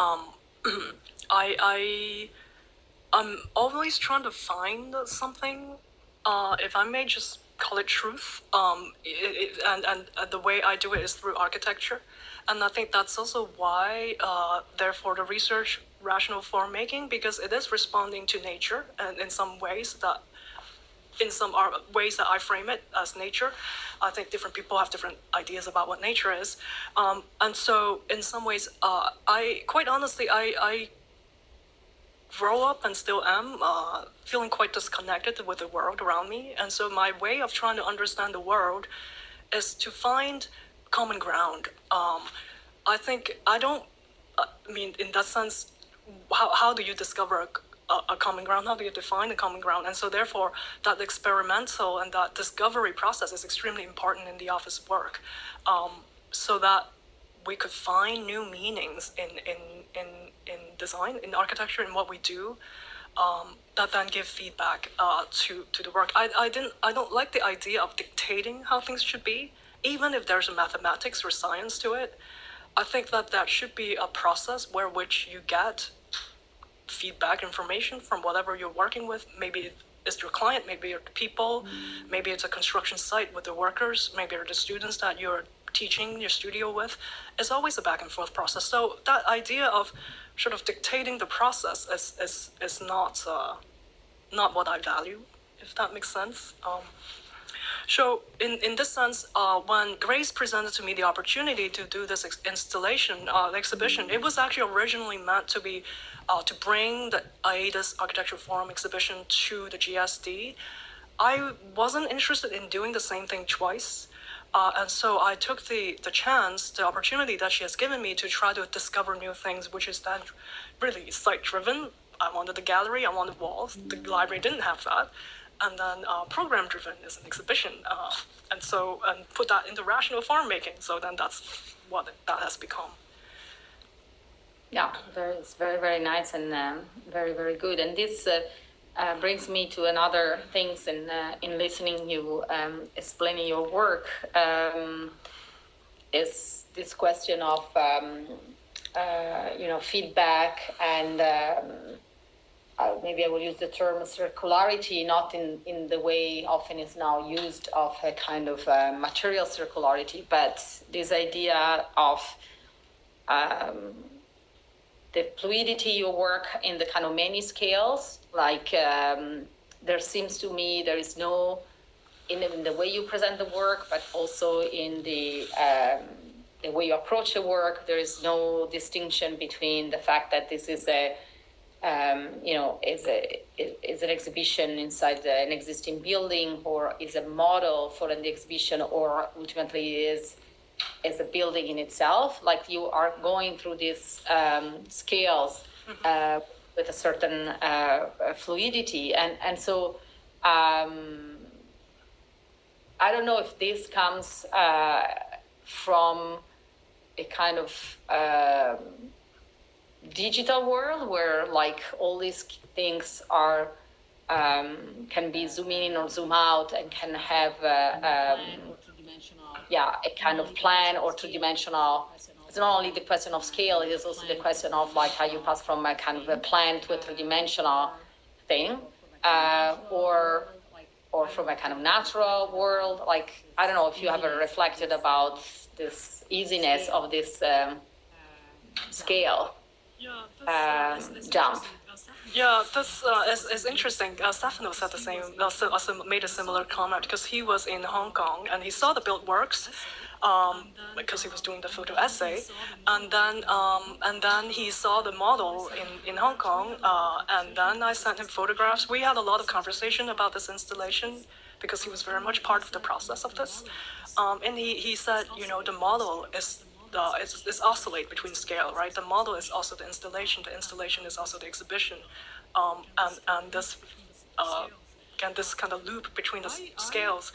I'm always trying to find something, if I may just call it truth. And the way I do it is through architecture, and I think that's also why, therefore, the research rational form making, because it is responding to nature, and in some ways that I frame it as nature. I think different people have different ideas about what nature is. And so in some ways, I quite honestly, I grow up and still am feeling quite disconnected with the world around me. And so my way of trying to understand the world is to find common ground. I think in that sense, how do you discover a common ground? How do you define a common ground? And so therefore, that experimental and that discovery process is extremely important in the office work, so that we could find new meanings in design, in architecture, in what we do, that then give feedback to the work. I don't like the idea of dictating how things should be, even if there's a mathematics or science to it. I think that should be a process where which you get feedback information from whatever you're working with. Maybe it's your client, maybe it's people, maybe it's a construction site with the workers, maybe it's the students that you're teaching your studio with. It's always a back and forth process. So that idea of sort of dictating the process is not what I value, if that makes sense. So in this sense, when Grace presented to me the opportunity to do this installation, exhibition, it was actually originally meant to be to bring the AIDA's Architectural Forum exhibition to the GSD. I wasn't interested in doing the same thing twice. And so I took the opportunity that she has given me to try to discover new things, which is then really site-driven. I wanted the gallery, I wanted walls. The library didn't have that. And then program-driven is an exhibition. And put that into rational form making. So then that's what that has become. Yeah, it's very, very nice and very, very good. And this brings me to another things in listening you explaining your work, is this question of feedback and maybe I will use the term circularity, not in the way often is now used of a kind of material circularity, but this idea of the fluidity you work in the kind of many scales. Like there seems to me there is no, in the way you present the work, but also in the way you approach the work, there is no distinction between the fact that this is is an exhibition inside an existing building, or is a model for an exhibition, or ultimately is a building in itself. Like you are going through these scales with a certain fluidity, and so I don't know if this comes from a kind of digital world where like all these things are can be zoom in or zoom out and can have a kind of plan or two-dimensional. It's not only the question of scale, it is also the question of like how you pass from a kind of a plan to a three-dimensional thing, or from a kind of natural world. Like, I don't know if you ever reflected about this easiness of this scale jump. Yeah, this is interesting. Stefano said the same, also made a similar comment because he was in Hong Kong and he saw the build works, because he was doing the photo essay, and then he saw the model in Hong Kong, and then I sent him photographs. We had a lot of conversation about this installation because he was very much part of the process of this, and he said, the model is. It's oscillate between scale, right? The model is also the installation. The installation is also the exhibition, and this this kind of loop between the scales.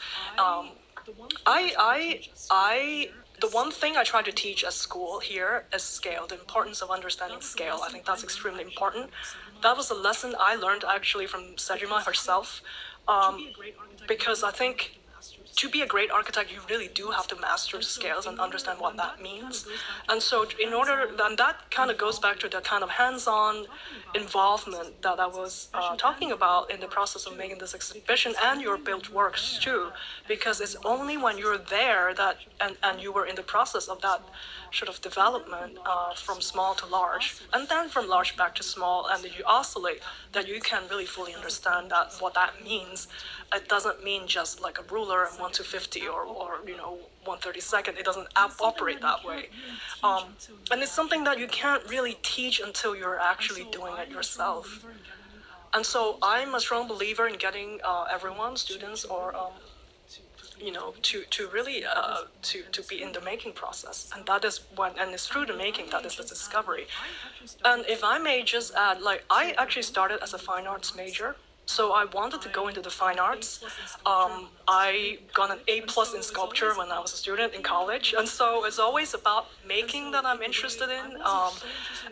The one thing I try to teach at school here is scale, the importance of understanding scale. I think that's extremely important. That was a lesson I learned actually from Sejima herself, because I think to be a great architect, you really do have to master the scales and understand what that means. And so then that kind of goes back to the kind of hands-on involvement that I was talking about in the process of making this exhibition and your built works too, because it's only when you're there that, and you were in the process of that sort of development from small to large, and then from large back to small, and you oscillate, that you can really fully understand that what that means. It doesn't mean just like a ruler and 1 to 50 or 1/32. It doesn't operate that way, and it's something that you can't really teach until you're actually doing it yourself. And so I'm a strong believer in getting everyone, students or to really to be in the making process, and that is and it's through the making that is the discovery. And if I may just add, like, I actually started as a fine arts major. So I wanted to go into the fine arts. I got an A+ in sculpture when I was a student in college, and so it's always about making that I'm interested in.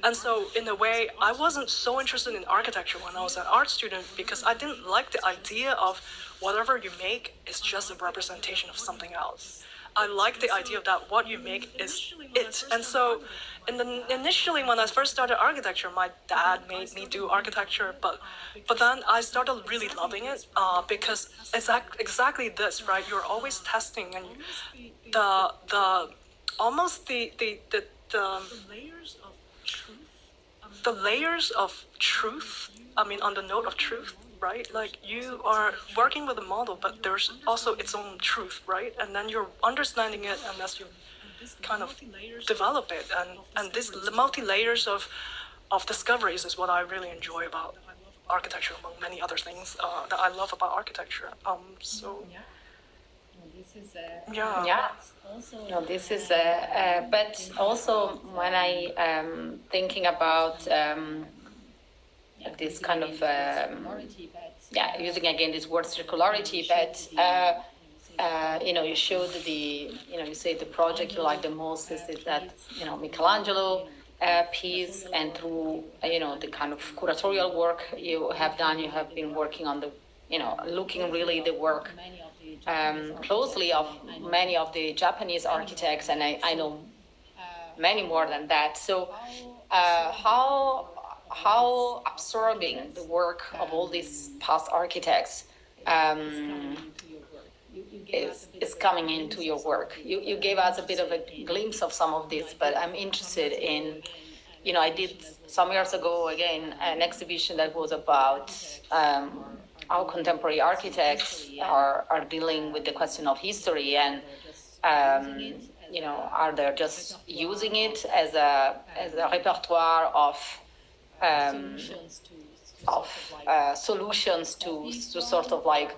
And so in a way, I wasn't so interested in architecture when I was an art student because I didn't like the idea of whatever you make is just a representation of something else. I like the idea that what you make is it. And so initially when I first started architecture, my dad made me do architecture, but then I started really loving it because it's exactly this, right? You're always testing, and the almost the layers of truth. I mean, on the note of truth, right? Like, you are working with a model, but there's also its own truth, right? And then you're understanding it, and as you kind of develop it, and this multi-layers of discoveries is what I really enjoy about architecture, among many other things that I love about architecture. No, this is but also when I thinking about this kind of using again this word circularity, but you showed you say the project you like the most is that Michelangelo piece, and through the kind of curatorial work you have done, you have been working on the looking really the work closely of many of the Japanese architects, and I know many more than that. So how absorbing the work of all these past architects is coming into your work. You gave us a bit of a glimpse of some of this, but I'm interested in, I did some years ago, again, an exhibition that was about how contemporary architects are dealing with the question of history, and are they just using it as a repertoire of solutions to sort of like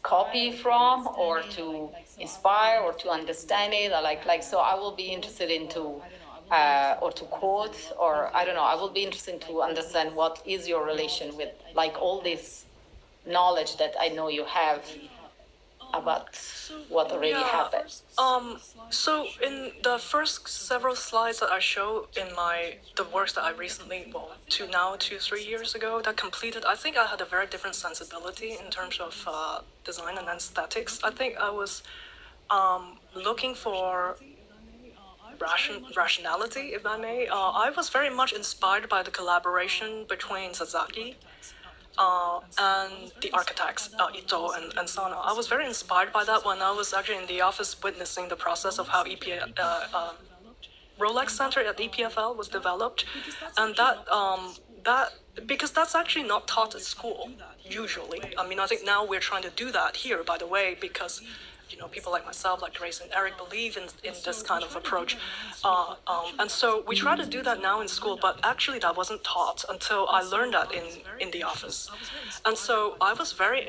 copy from, or to inspire, or to understand it, or like so I will be interested into or to quote, or I don't know. I will be interested to understand what is your relation with like all this knowledge that I know you have about what already happened. So in the first several slides that I show in the works that I recently, well, 3 years ago, that completed, I think I had a very different sensibility in terms of design and aesthetics. I think I was looking for rationality, if I may. I was very much inspired by the collaboration between Sasaki and the architects, Ito and Sana. I was very inspired by that when I was actually in the office witnessing the process of how Rolex Center at EPFL was developed, and that because that's actually not taught at school usually. I mean, I think now we're trying to do that here, by the way, because people like myself, like Grace and Eric, believe in this kind of approach. And so we try to do that now in school, but actually that wasn't taught until I learned that in the office. And so I was very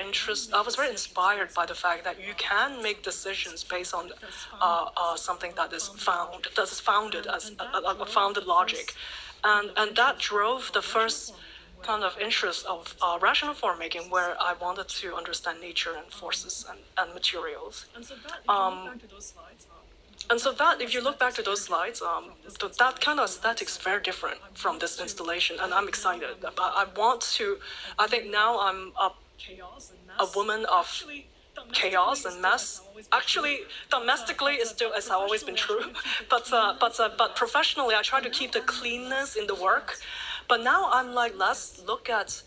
inspired by the fact that you can make decisions based on something that is founded as a founded logic. And that drove the first kind of interest of rational form making, where I wanted to understand nature and forces and materials. And so that, if you look back to those slides, that kind of aesthetics is very different from this installation, and I'm excited. I think now I'm a woman of chaos and mess. Actually, domestically, it's always been true, but professionally, I try to keep the cleanness in the work. But now I'm like, let's look at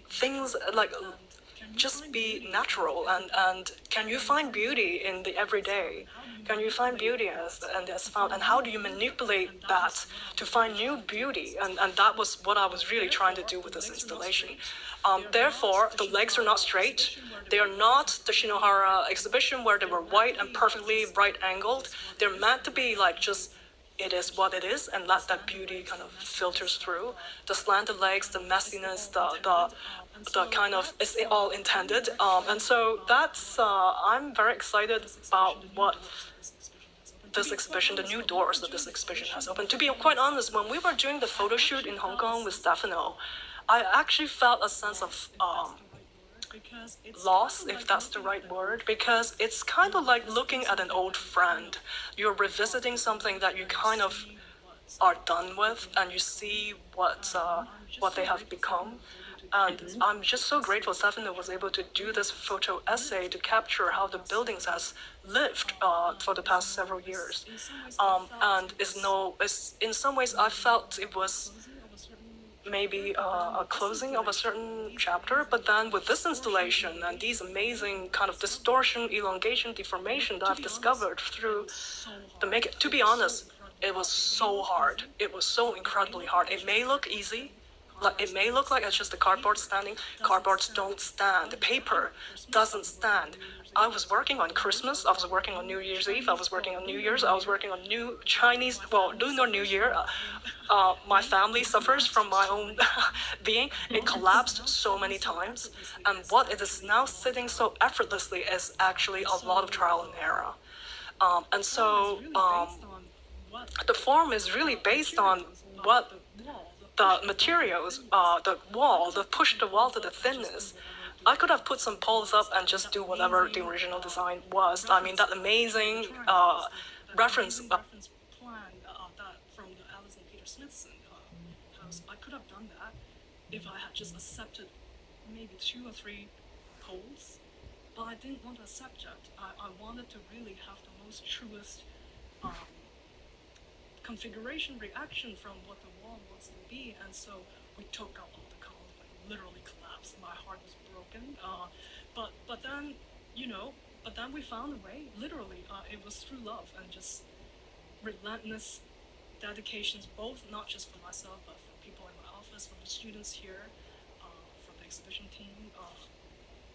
things like just be natural, and can you find beauty in the everyday? Can you find beauty as found, and how do you manipulate that to find new beauty? And that was what I was really trying to do with this installation. Therefore, the legs are not straight. They are not the Shinohara exhibition where they were white and perfectly right angled. They're meant to be like just, it is what it is, and let that beauty kind of filters through. The slanted legs, the messiness, the kind of, it's all intended. And so that's, I'm very excited about what this exhibition, the new doors that this exhibition has opened. To be quite honest, when we were doing the photo shoot in Hong Kong with Stefano, I actually felt a sense of loss, if that's the right word, because it's kind of like looking at an old friend. You're revisiting something that you kind of are done with, and you see what they have become. And I'm just so grateful Stefano was able to do this photo essay to capture how the buildings has lived for the past several years. And in some ways I felt it was maybe a closing of a certain chapter, but then with this installation and these amazing kind of distortion, elongation, deformation that I've discovered through the make, to be honest, it was so hard. It was so incredibly hard. It may look easy, like it may look like it's just a cardboard standing. Cardboards don't stand. The paper doesn't stand. I was working on Christmas. I was working on New Year's Eve. I was working on New Year's. I was working on Lunar New Year. My family suffers from my own being. It collapsed so many times. And what it is now sitting so effortlessly is actually a lot of trial and error. And so the form is really based on what the materials, push the wall to the thinness. I could have put some poles up and just do whatever the original design was. I mean, that amazing reference plan that from the Alison Peter Smithson house. I could have done that if I had just accepted maybe 2 or 3 poles, but I didn't want to accept that. I wanted to really have the most truest configuration reaction from what the wall wants to be, and so we took out all the columns, like literally collapsed. My heart was broken. But then we found a way. Literally, it was through love and just relentless dedications, both not just for myself, but for people in my office, for the students here, for the exhibition team,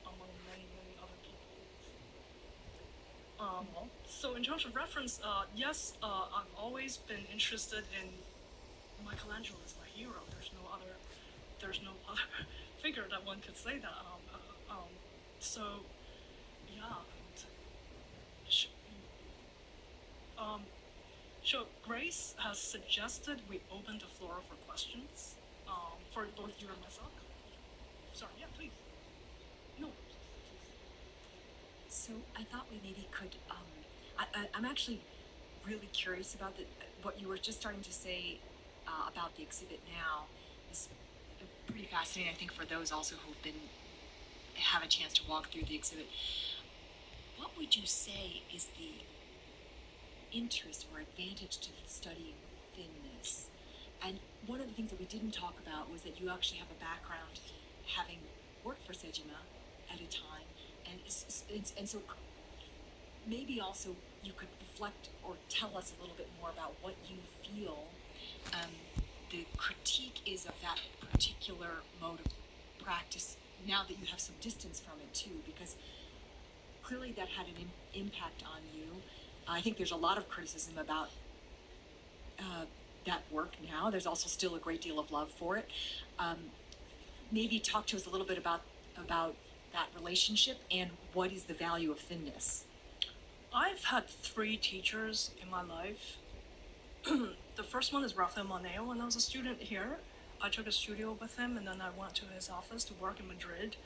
among many other people. So in terms of reference, yes, I've always been interested in Michelangelo as my hero. There's no other figure that one could say that. So yeah. So Grace has suggested we open the floor for questions for both you and myself. Sorry, yeah, please. No. So I thought we maybe could. I'm actually really curious about what you were just starting to say about the exhibit now. Is pretty fascinating, I think, for those also who've have a chance to walk through the exhibit. What would you say is the interest or advantage to studying thinness? And one of the things that we didn't talk about was that you actually have a background having worked for Sejima at a time, and so maybe also you could reflect or tell us a little bit more about what you feel the critique is of that particular mode of practice now that you have some distance from it too, because clearly that had an impact on you. I think there's a lot of criticism about that work now. There's also still a great deal of love for it. Maybe talk to us a little bit about that relationship and what is the value of thinness. I've had 3 teachers in my life. The first one is Rafael Moneo. When I was a student here, I took a studio with him, and then I went to his office to work in Madrid.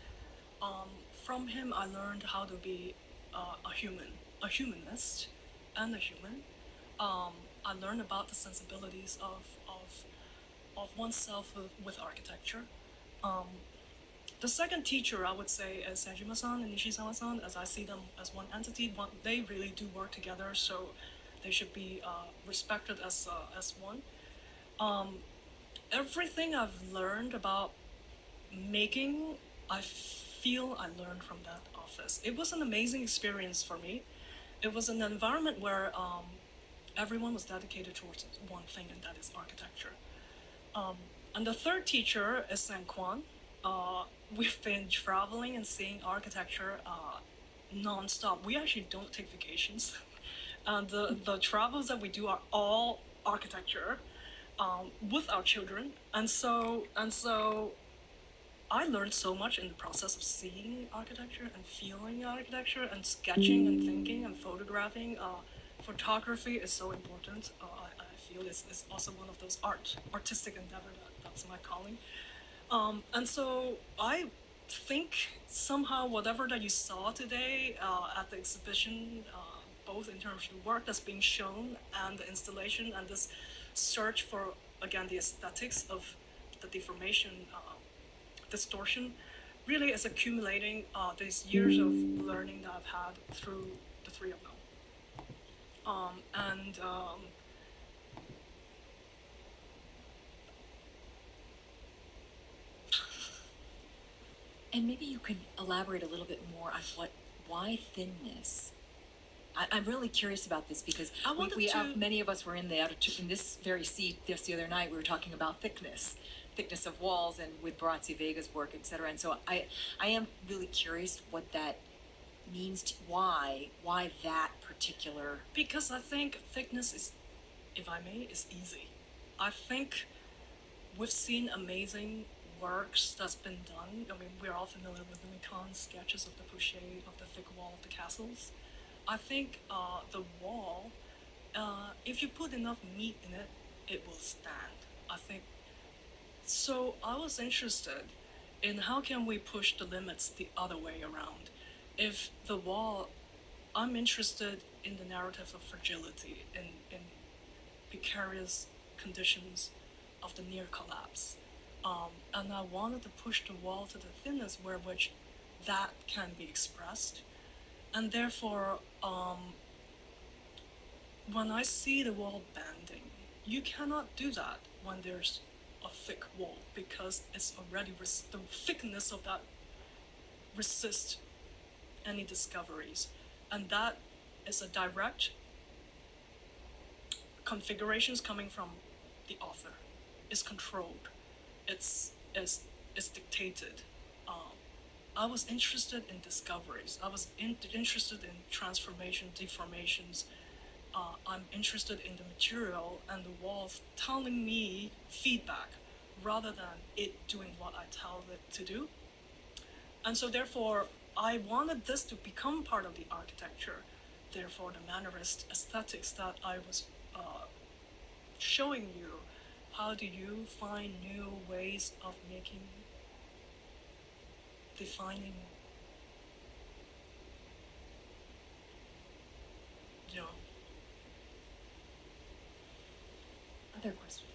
From him, I learned how to be a humanist, and a human. I learned about the sensibilities of oneself with architecture. The second teacher, I would say, is Sejima-san and Nishizawa-san, as I see them as one entity. They really do work together, so they should be respected as one. Everything I've learned about making, I feel I learned from that office. It was an amazing experience for me. It was an environment where everyone was dedicated towards one thing, and that is architecture. And the third teacher is San Kwan. We've been traveling and seeing architecture non-stop. We actually don't take vacations. The travels that we do are all architecture with our children, and so I learned so much in the process of seeing architecture and feeling architecture and sketching and thinking and photographing. Photography is so important. I feel it's also one of those artistic endeavor that's my calling. And so I think somehow whatever that you saw today at the exhibition, both in terms of the work that's being shown and the installation and this search for, again, the aesthetics of the deformation, distortion, really is accumulating these years of learning that I've had through the 3 of them. And maybe you could elaborate a little bit more on why thinness. I'm really curious about this because many of us were in this very seat just the other night. We were talking about thickness of walls, and with Barazzi Vega's work, etc. And so I am really curious what that means. Why that particular? Because I think thickness is, if I may, is easy. I think we've seen amazing works that's been done. I mean, we're all familiar with Louis Kahn's sketches of the Pouchet, of the thick wall of the castles. I think the wall, if you put enough meat in it, it will stand. I think. So I was interested in how can we push the limits the other way around. If the wall, I'm interested in the narrative of fragility, in precarious conditions of the near collapse. And I wanted to push the wall to the thinness where which that can be expressed. And therefore, when I see the wall bending, you cannot do that when there's a thick wall, because it's already the thickness of that resists any discoveries. And that is a direct configurations coming from the author. It's controlled. It's dictated. I was interested in discoveries. I was interested in transformation, deformations. I'm interested in the material and the walls telling me feedback rather than it doing what I tell it to do. And so therefore, I wanted this to become part of the architecture. Therefore, the mannerist aesthetics that I was showing you how do you find new ways of defining, you know. Other question.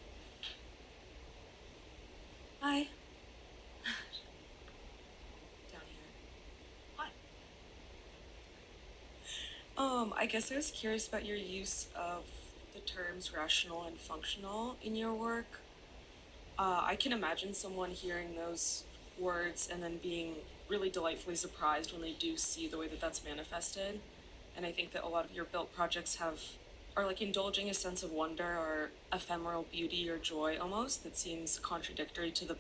Hi. Down here. Hi. I guess I was curious about your use of the terms rational and functional in your work. I can imagine someone hearing those words and then being really delightfully surprised when they do see the way that that's manifested. And I think that a lot of your built projects are like indulging a sense of wonder or ephemeral beauty or joy almost that seems contradictory to the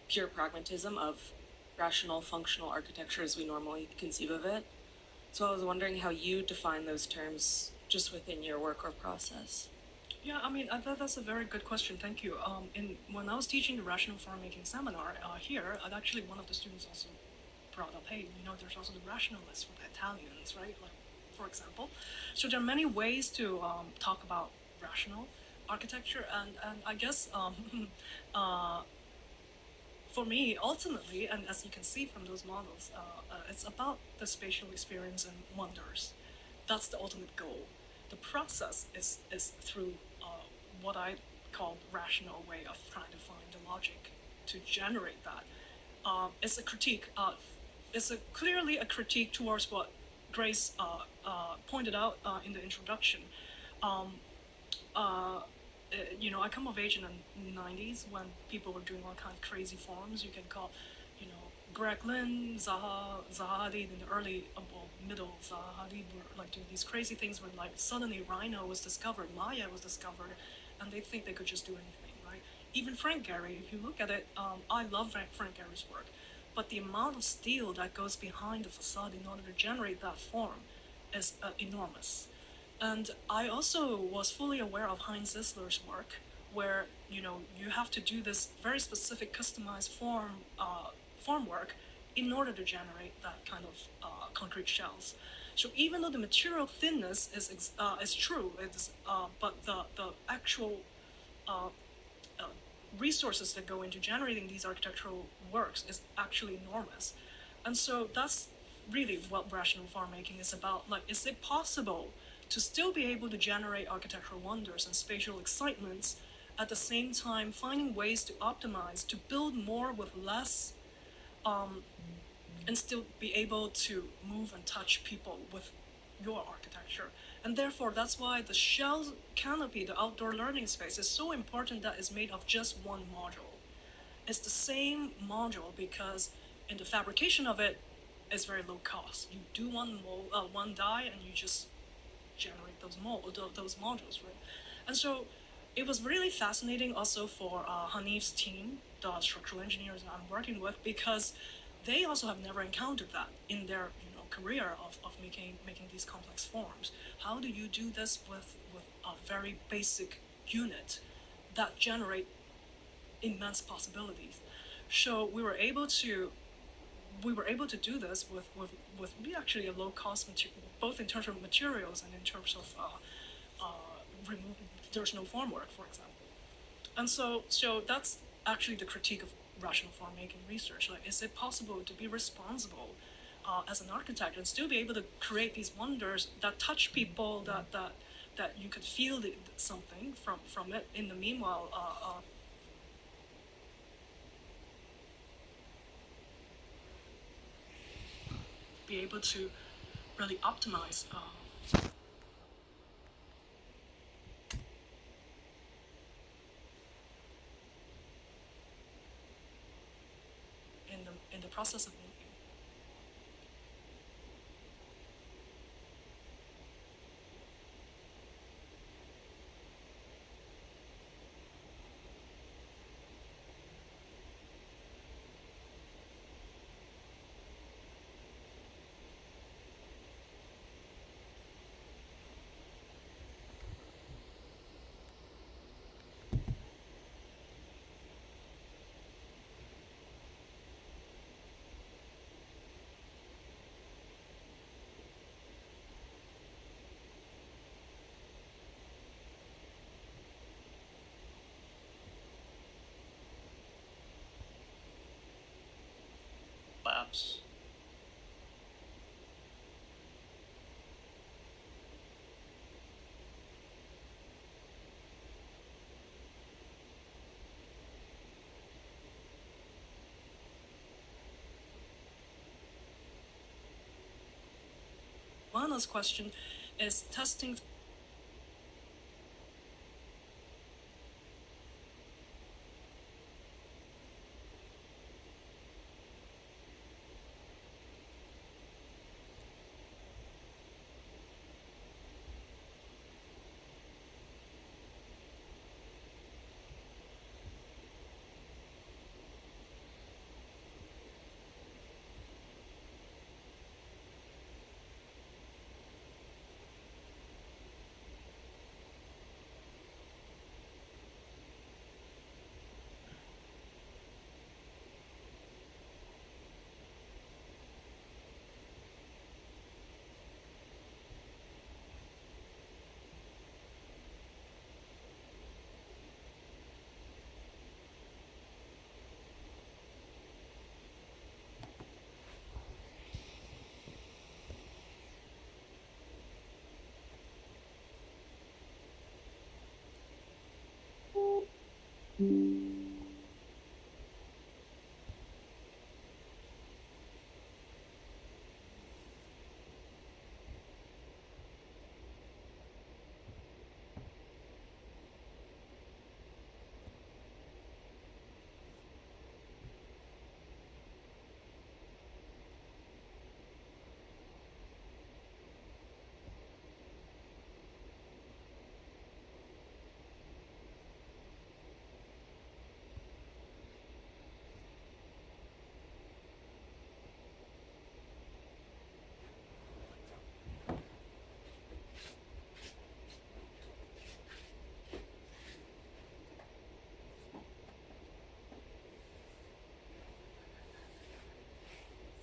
pure pragmatism of rational functional architecture as we normally conceive of it. So I was wondering how you define those terms just within your work or process. Yeah, I mean, that's a very good question. Thank you. When I was teaching the rational farm making seminar here, actually one of the students also brought up, hey, there's also the rationalists for the Italians, right? Like, for example. So there are many ways to talk about rational architecture, and I guess for me, ultimately, and as you can see from those models, it's about the spatial experience and wonders. That's the ultimate goal. The process is through what I call rational way of trying to find the logic to generate that. It's a critique. It's clearly a critique towards what Grace pointed out in the introduction. I come of age in the 90s when people were doing all kinds of crazy forms. You can call, Greg Lynn, Zaha Hadid in the early, middle, Zaha Hadid were like doing these crazy things when like suddenly Rhino was discovered, Maya was discovered, and they think they could just do anything, right? Even Frank Gehry, if you look at it, I love Frank Gehry's work, but the amount of steel that goes behind the facade in order to generate that form is enormous. And I also was fully aware of Heinz Zissler's work, where you have to do this very specific customized form work in order to generate that kind of concrete shells. So even though the material thinness is true, but the actual resources that go into generating these architectural works is actually enormous. And so that's really what rational farm making is about. Like, is it possible to still be able to generate architectural wonders and spatial excitements at the same time finding ways to optimize, to build more with less, and still be able to move and touch people with your architecture? And therefore, that's why the shell canopy, the outdoor learning space, is so important that it's made of just one module. It's the same module because in the fabrication of it, it's very low cost. You do one die and you just generate those modules, right? And so it was really fascinating also for Hanif's team, the structural engineers that I'm working with, because they also have never encountered that in their career of making these complex forms. How do you do this with a very basic unit that generate immense possibilities? So we were able to do this with actually a low cost material, both in terms of materials and in terms of there's no formwork, for example. And so that's actually the critique of rational form making research. Like, is it possible to be responsible as an architect and still be able to create these wonders that touch people, that you could feel something from it? In the meanwhile, be able to really optimize in the process of moving. Ivana's question, is testing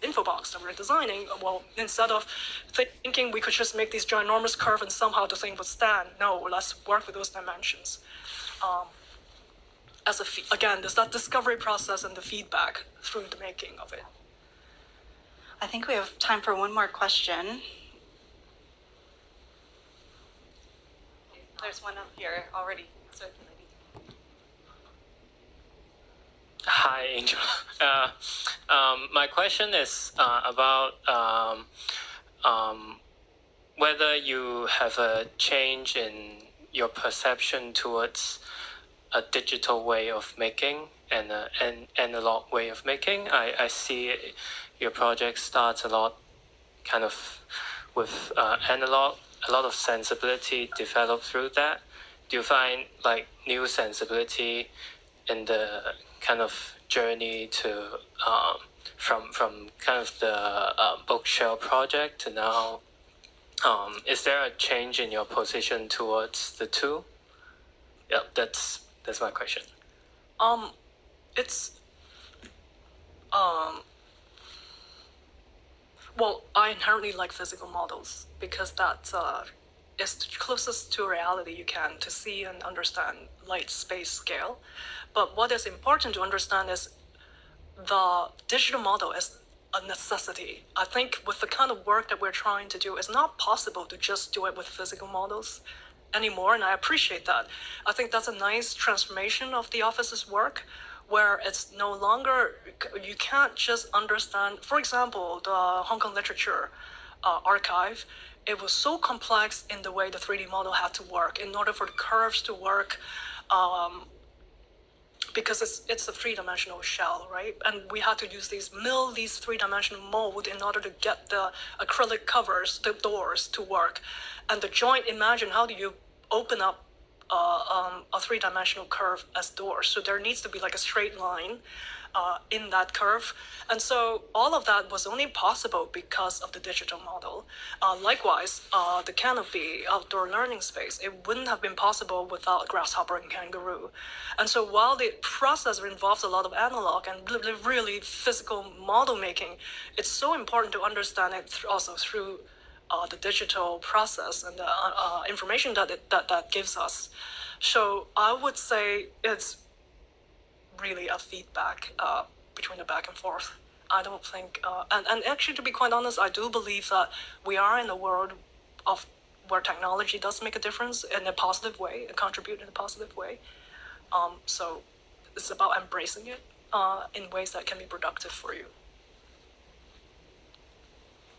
info box that we're designing, well, instead of thinking we could just make these ginormous curve and somehow the thing would stand, no, let's work with those dimensions. Again, there's that discovery process and the feedback through the making of it. I think we have time for one more question. There's one up here already circulating. Hi, Angel. My question is about whether you have a change in your perception towards a digital way of making and an analog way of making. I see your project starts a lot kind of with analog, a lot of sensibility developed through that. Do you find like new sensibility in the kind of journey to from kind of the bookshelf project to now? Is there a change in your position towards the two? Yeah, that's my question. It's well, I inherently like physical models because that is the closest to reality you can to see and understand light, space, scale. But what is important to understand is the digital model is a necessity. I think with the kind of work that we're trying to do, it's not possible to just do it with physical models anymore, and I appreciate that. I think that's a nice transformation of the office's work, where it's no longer, you can't just understand, for example, the Hong Kong Literature archive, it was so complex in the way the 3D model had to work in order for the curves to work, because it's a three-dimensional shell, right? And we had to use these three-dimensional mold in order to get the acrylic covers, the doors, to work. And the joint, imagine how do you open up a three-dimensional curve as doors? So there needs to be like a straight line in that curve. And so all of that was only possible because of the digital model. Likewise, the canopy, outdoor learning space, it wouldn't have been possible without grasshopper and kangaroo. And so while the process involves a lot of analog and really physical model making, it's so important to understand it also through the digital process and the information that gives us. So I would say it's really a feedback between the back and forth. I don't think, and actually, to be quite honest, I do believe that we are in a world of where technology does make a difference in a positive way, contribute in a positive way. So it's about embracing it in ways that can be productive for you.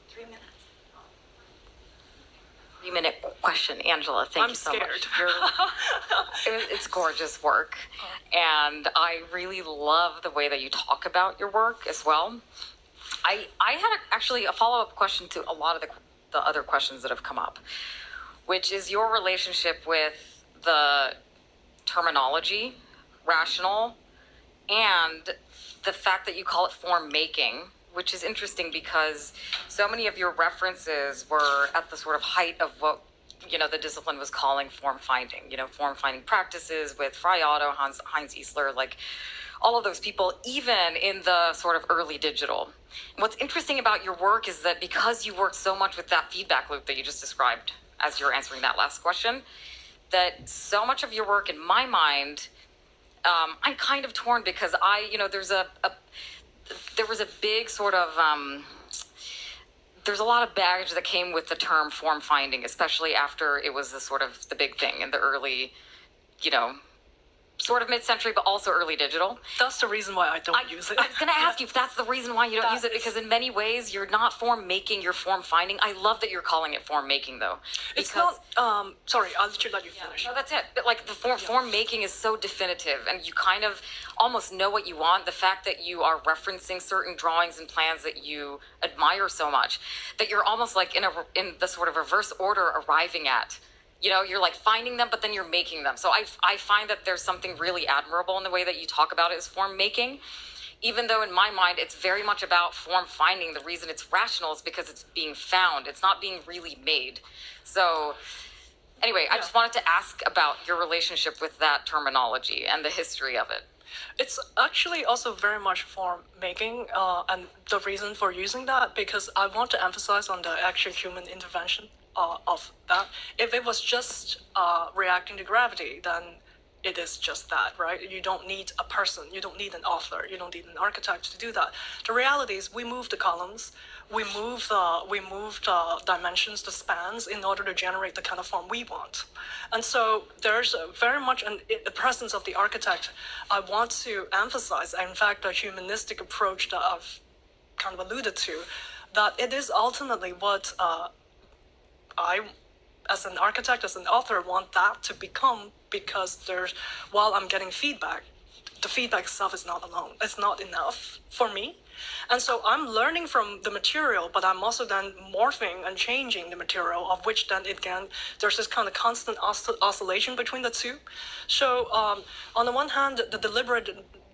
3 minutes. 30-minute question, Angela. Thank I'm you so scared. much. It's gorgeous work, and I really love the way that you talk about your work as well. I had actually a follow-up question to a lot of the other questions that have come up, which is your relationship with the terminology, rational, and the fact that you call it form making, which is interesting because so many of your references were at the sort of height of what the discipline was calling form finding. Form finding practices with Frei Otto, Heinz Isler, like all of those people, even in the sort of early digital. What's interesting about your work is that because you worked so much with that feedback loop that you just described as you're answering that last question, that so much of your work, in my mind, I'm kind of torn because there was a big sort of, there's a lot of baggage that came with the term form finding, especially after it was the big thing in the early, sort of mid-century, but also early digital. That's the reason why I don't use it. I was going to ask you if that's the reason why you don't use it, because in many ways you're not form making, you're form finding. I love that you're calling it form making, though. It's not. Sorry, I'll let you finish. No, that's it. But like the form making is so definitive, and you kind of almost know what you want. The fact that you are referencing certain drawings and plans that you admire so much, that you're almost like in the sort of reverse order arriving at. You're like finding them, but then you're making them. So I find that there's something really admirable in the way that you talk about it as form making, even though in my mind, it's very much about form finding. The reason it's rational is because it's being found. It's not being really made. So anyway, I just wanted to ask about your relationship with that terminology and the history of it. It's actually also very much form making, and the reason for using that, because I want to emphasize on the actual human intervention of that. If it was just reacting to gravity, then it is just that, right? You don't need a person, you don't need an author, you don't need an architect to do that. The reality is we move the columns, we move the dimensions, the spans, in order to generate the kind of form we want. And so there's very much the presence of the architect. I want to emphasize, in fact, the humanistic approach that I've kind of alluded to, that it is ultimately what I, as an architect, as an author, want that to become, because while I'm getting feedback, the feedback itself is not alone. It's not enough for me. And so I'm learning from the material, but I'm also then morphing and changing the material, of which then there's this kind of constant oscillation between the two. So on the one hand, the deliberate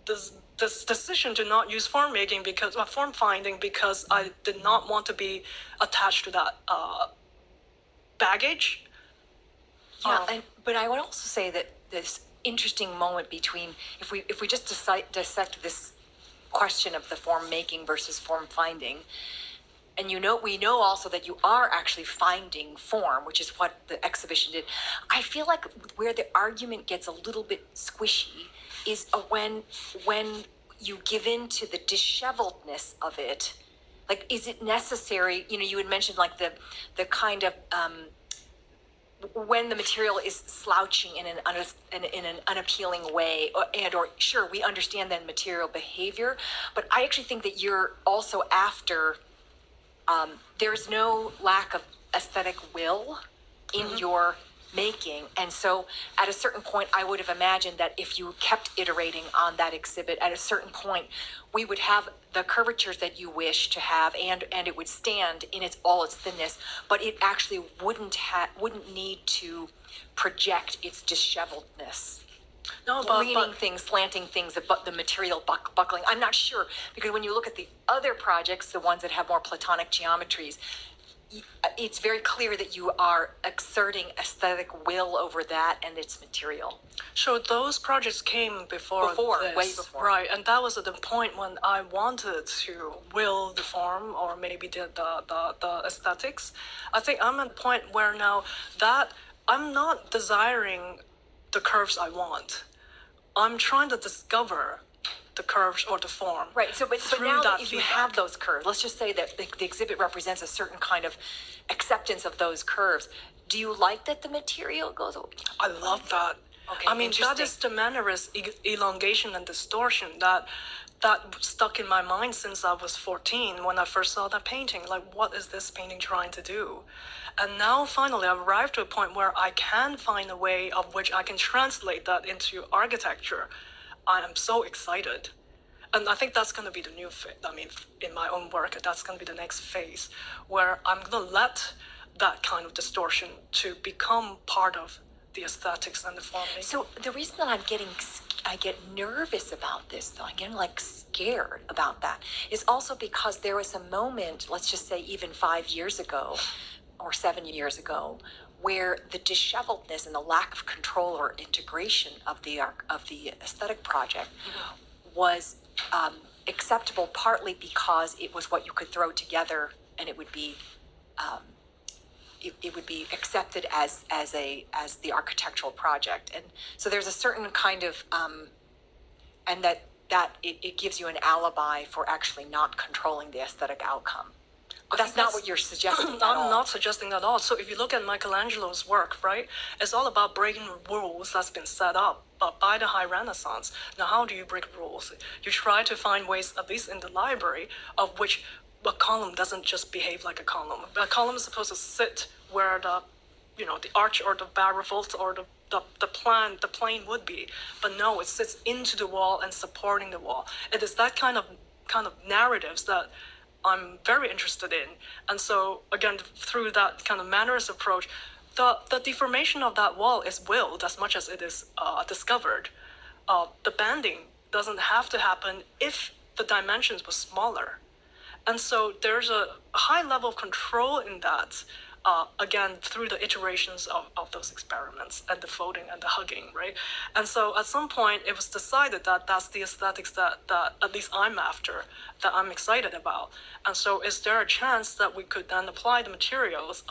this decision to not use form making form finding, because I did not want to be attached to that baggage. Yeah, but I would also say that this interesting moment between, if we just dissect this question of the form making versus form finding, and we know also that you are actually finding form, which is what the exhibition did. I feel like where the argument gets a little bit squishy is when you give in to the disheveledness of it. Like, is it necessary? You had mentioned like the kind of when the material is slouching in an unappealing way, or sure, we understand then material behavior, but I actually think that you're also after. There's no lack of aesthetic will in your making, and so at a certain point, I would have imagined that if you kept iterating on that exhibit, at a certain point, we would have the curvatures that you wish to have, and it would stand in its thinness, but it actually wouldn't need to project its disheveledness. No, Leaning things, slanting things, the material buckling. I'm not sure, because when you look at the other projects, the ones that have more Platonic geometries, it's very clear that you are exerting aesthetic will over that and its material. So those projects came before this, way before. Right, and that was at the point when I wanted to will the form, or maybe the aesthetics. I think I'm at the point where now that I'm not desiring the curves I want. I'm trying to discover the curves or the form. Right. So, but now that you feedback. have those curves, let's just say that the exhibit represents a certain kind of acceptance of those curves. Do you like that the material goes? I love that. Okay, I mean, that interesting. is the mannerist elongation and distortion that stuck in my mind since I was 14 when I first saw that painting. Like, what is this painting trying to do? And now finally I've arrived to a point where I can find a way of which I can translate that into architecture. I am so excited. And I think that's going to be the new phase. I mean, in my own work, that's going to be the next phase where I'm going to let that kind of distortion to become part of the aesthetics and the form making. So the reason that I get nervous about this, though, I get like scared about that, is also because there was a moment, let's just say even 5 years ago or 7 years ago, where the disheveledness and the lack of control or integration of the aesthetic project was acceptable, partly because it was what you could throw together and it would be it would be accepted as the architectural project. And so there's a certain kind of and that it gives you an alibi for actually not controlling the aesthetic outcome. But that's not what you're suggesting at all. I'm not suggesting at all. So if you look at Michelangelo's work, right, it's all about breaking rules that's been set up by the High Renaissance. Now, how do you break rules? You try to find ways, at least in the library, of which a column doesn't just behave like a column. A column is supposed to sit where the arch or the vault or the plane would be, but no, it sits into the wall and supporting the wall. It is that kind of narratives that I'm very interested in. And so again, through that kind of mannerist approach, the deformation of that wall is willed as much as it is discovered. The banding doesn't have to happen if the dimensions were smaller. And so there's a high level of control in that, again, through the iterations of those experiments and the folding and the hugging, right? And so at some point, it was decided that that's the aesthetics that at least I'm after, that I'm excited about. And so is there a chance that we could then apply the materials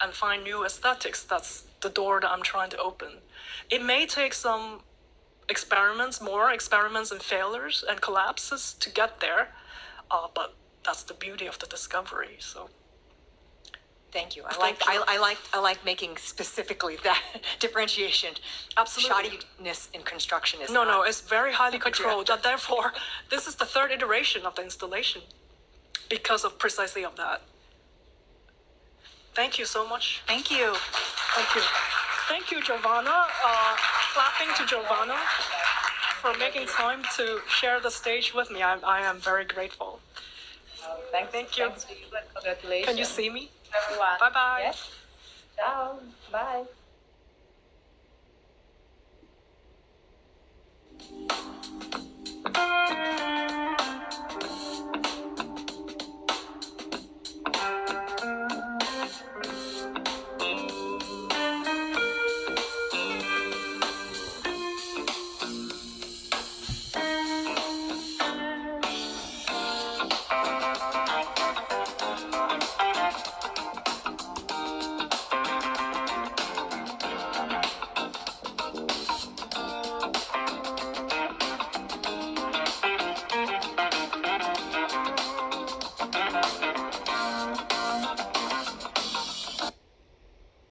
and find new aesthetics? That's the door that I'm trying to open. It may take some more experiments and failures and collapses to get there, but that's the beauty of the discovery. So. Thank you. Thank you. I like making specifically that differentiation. Absolutely. Shoddiness in construction is No, it's very highly controlled. Yeah. And therefore, this is the third iteration of the installation because of precisely of that. Thank you so much. Thank you. Thank you. Thank you, Giovanna. Clapping to Giovanna for making time to share the stage with me. I am very grateful. Thank you. Thanks to you, and congratulations. Can you see me? Everyone. Bye-bye. Yes. Ciao. Bye.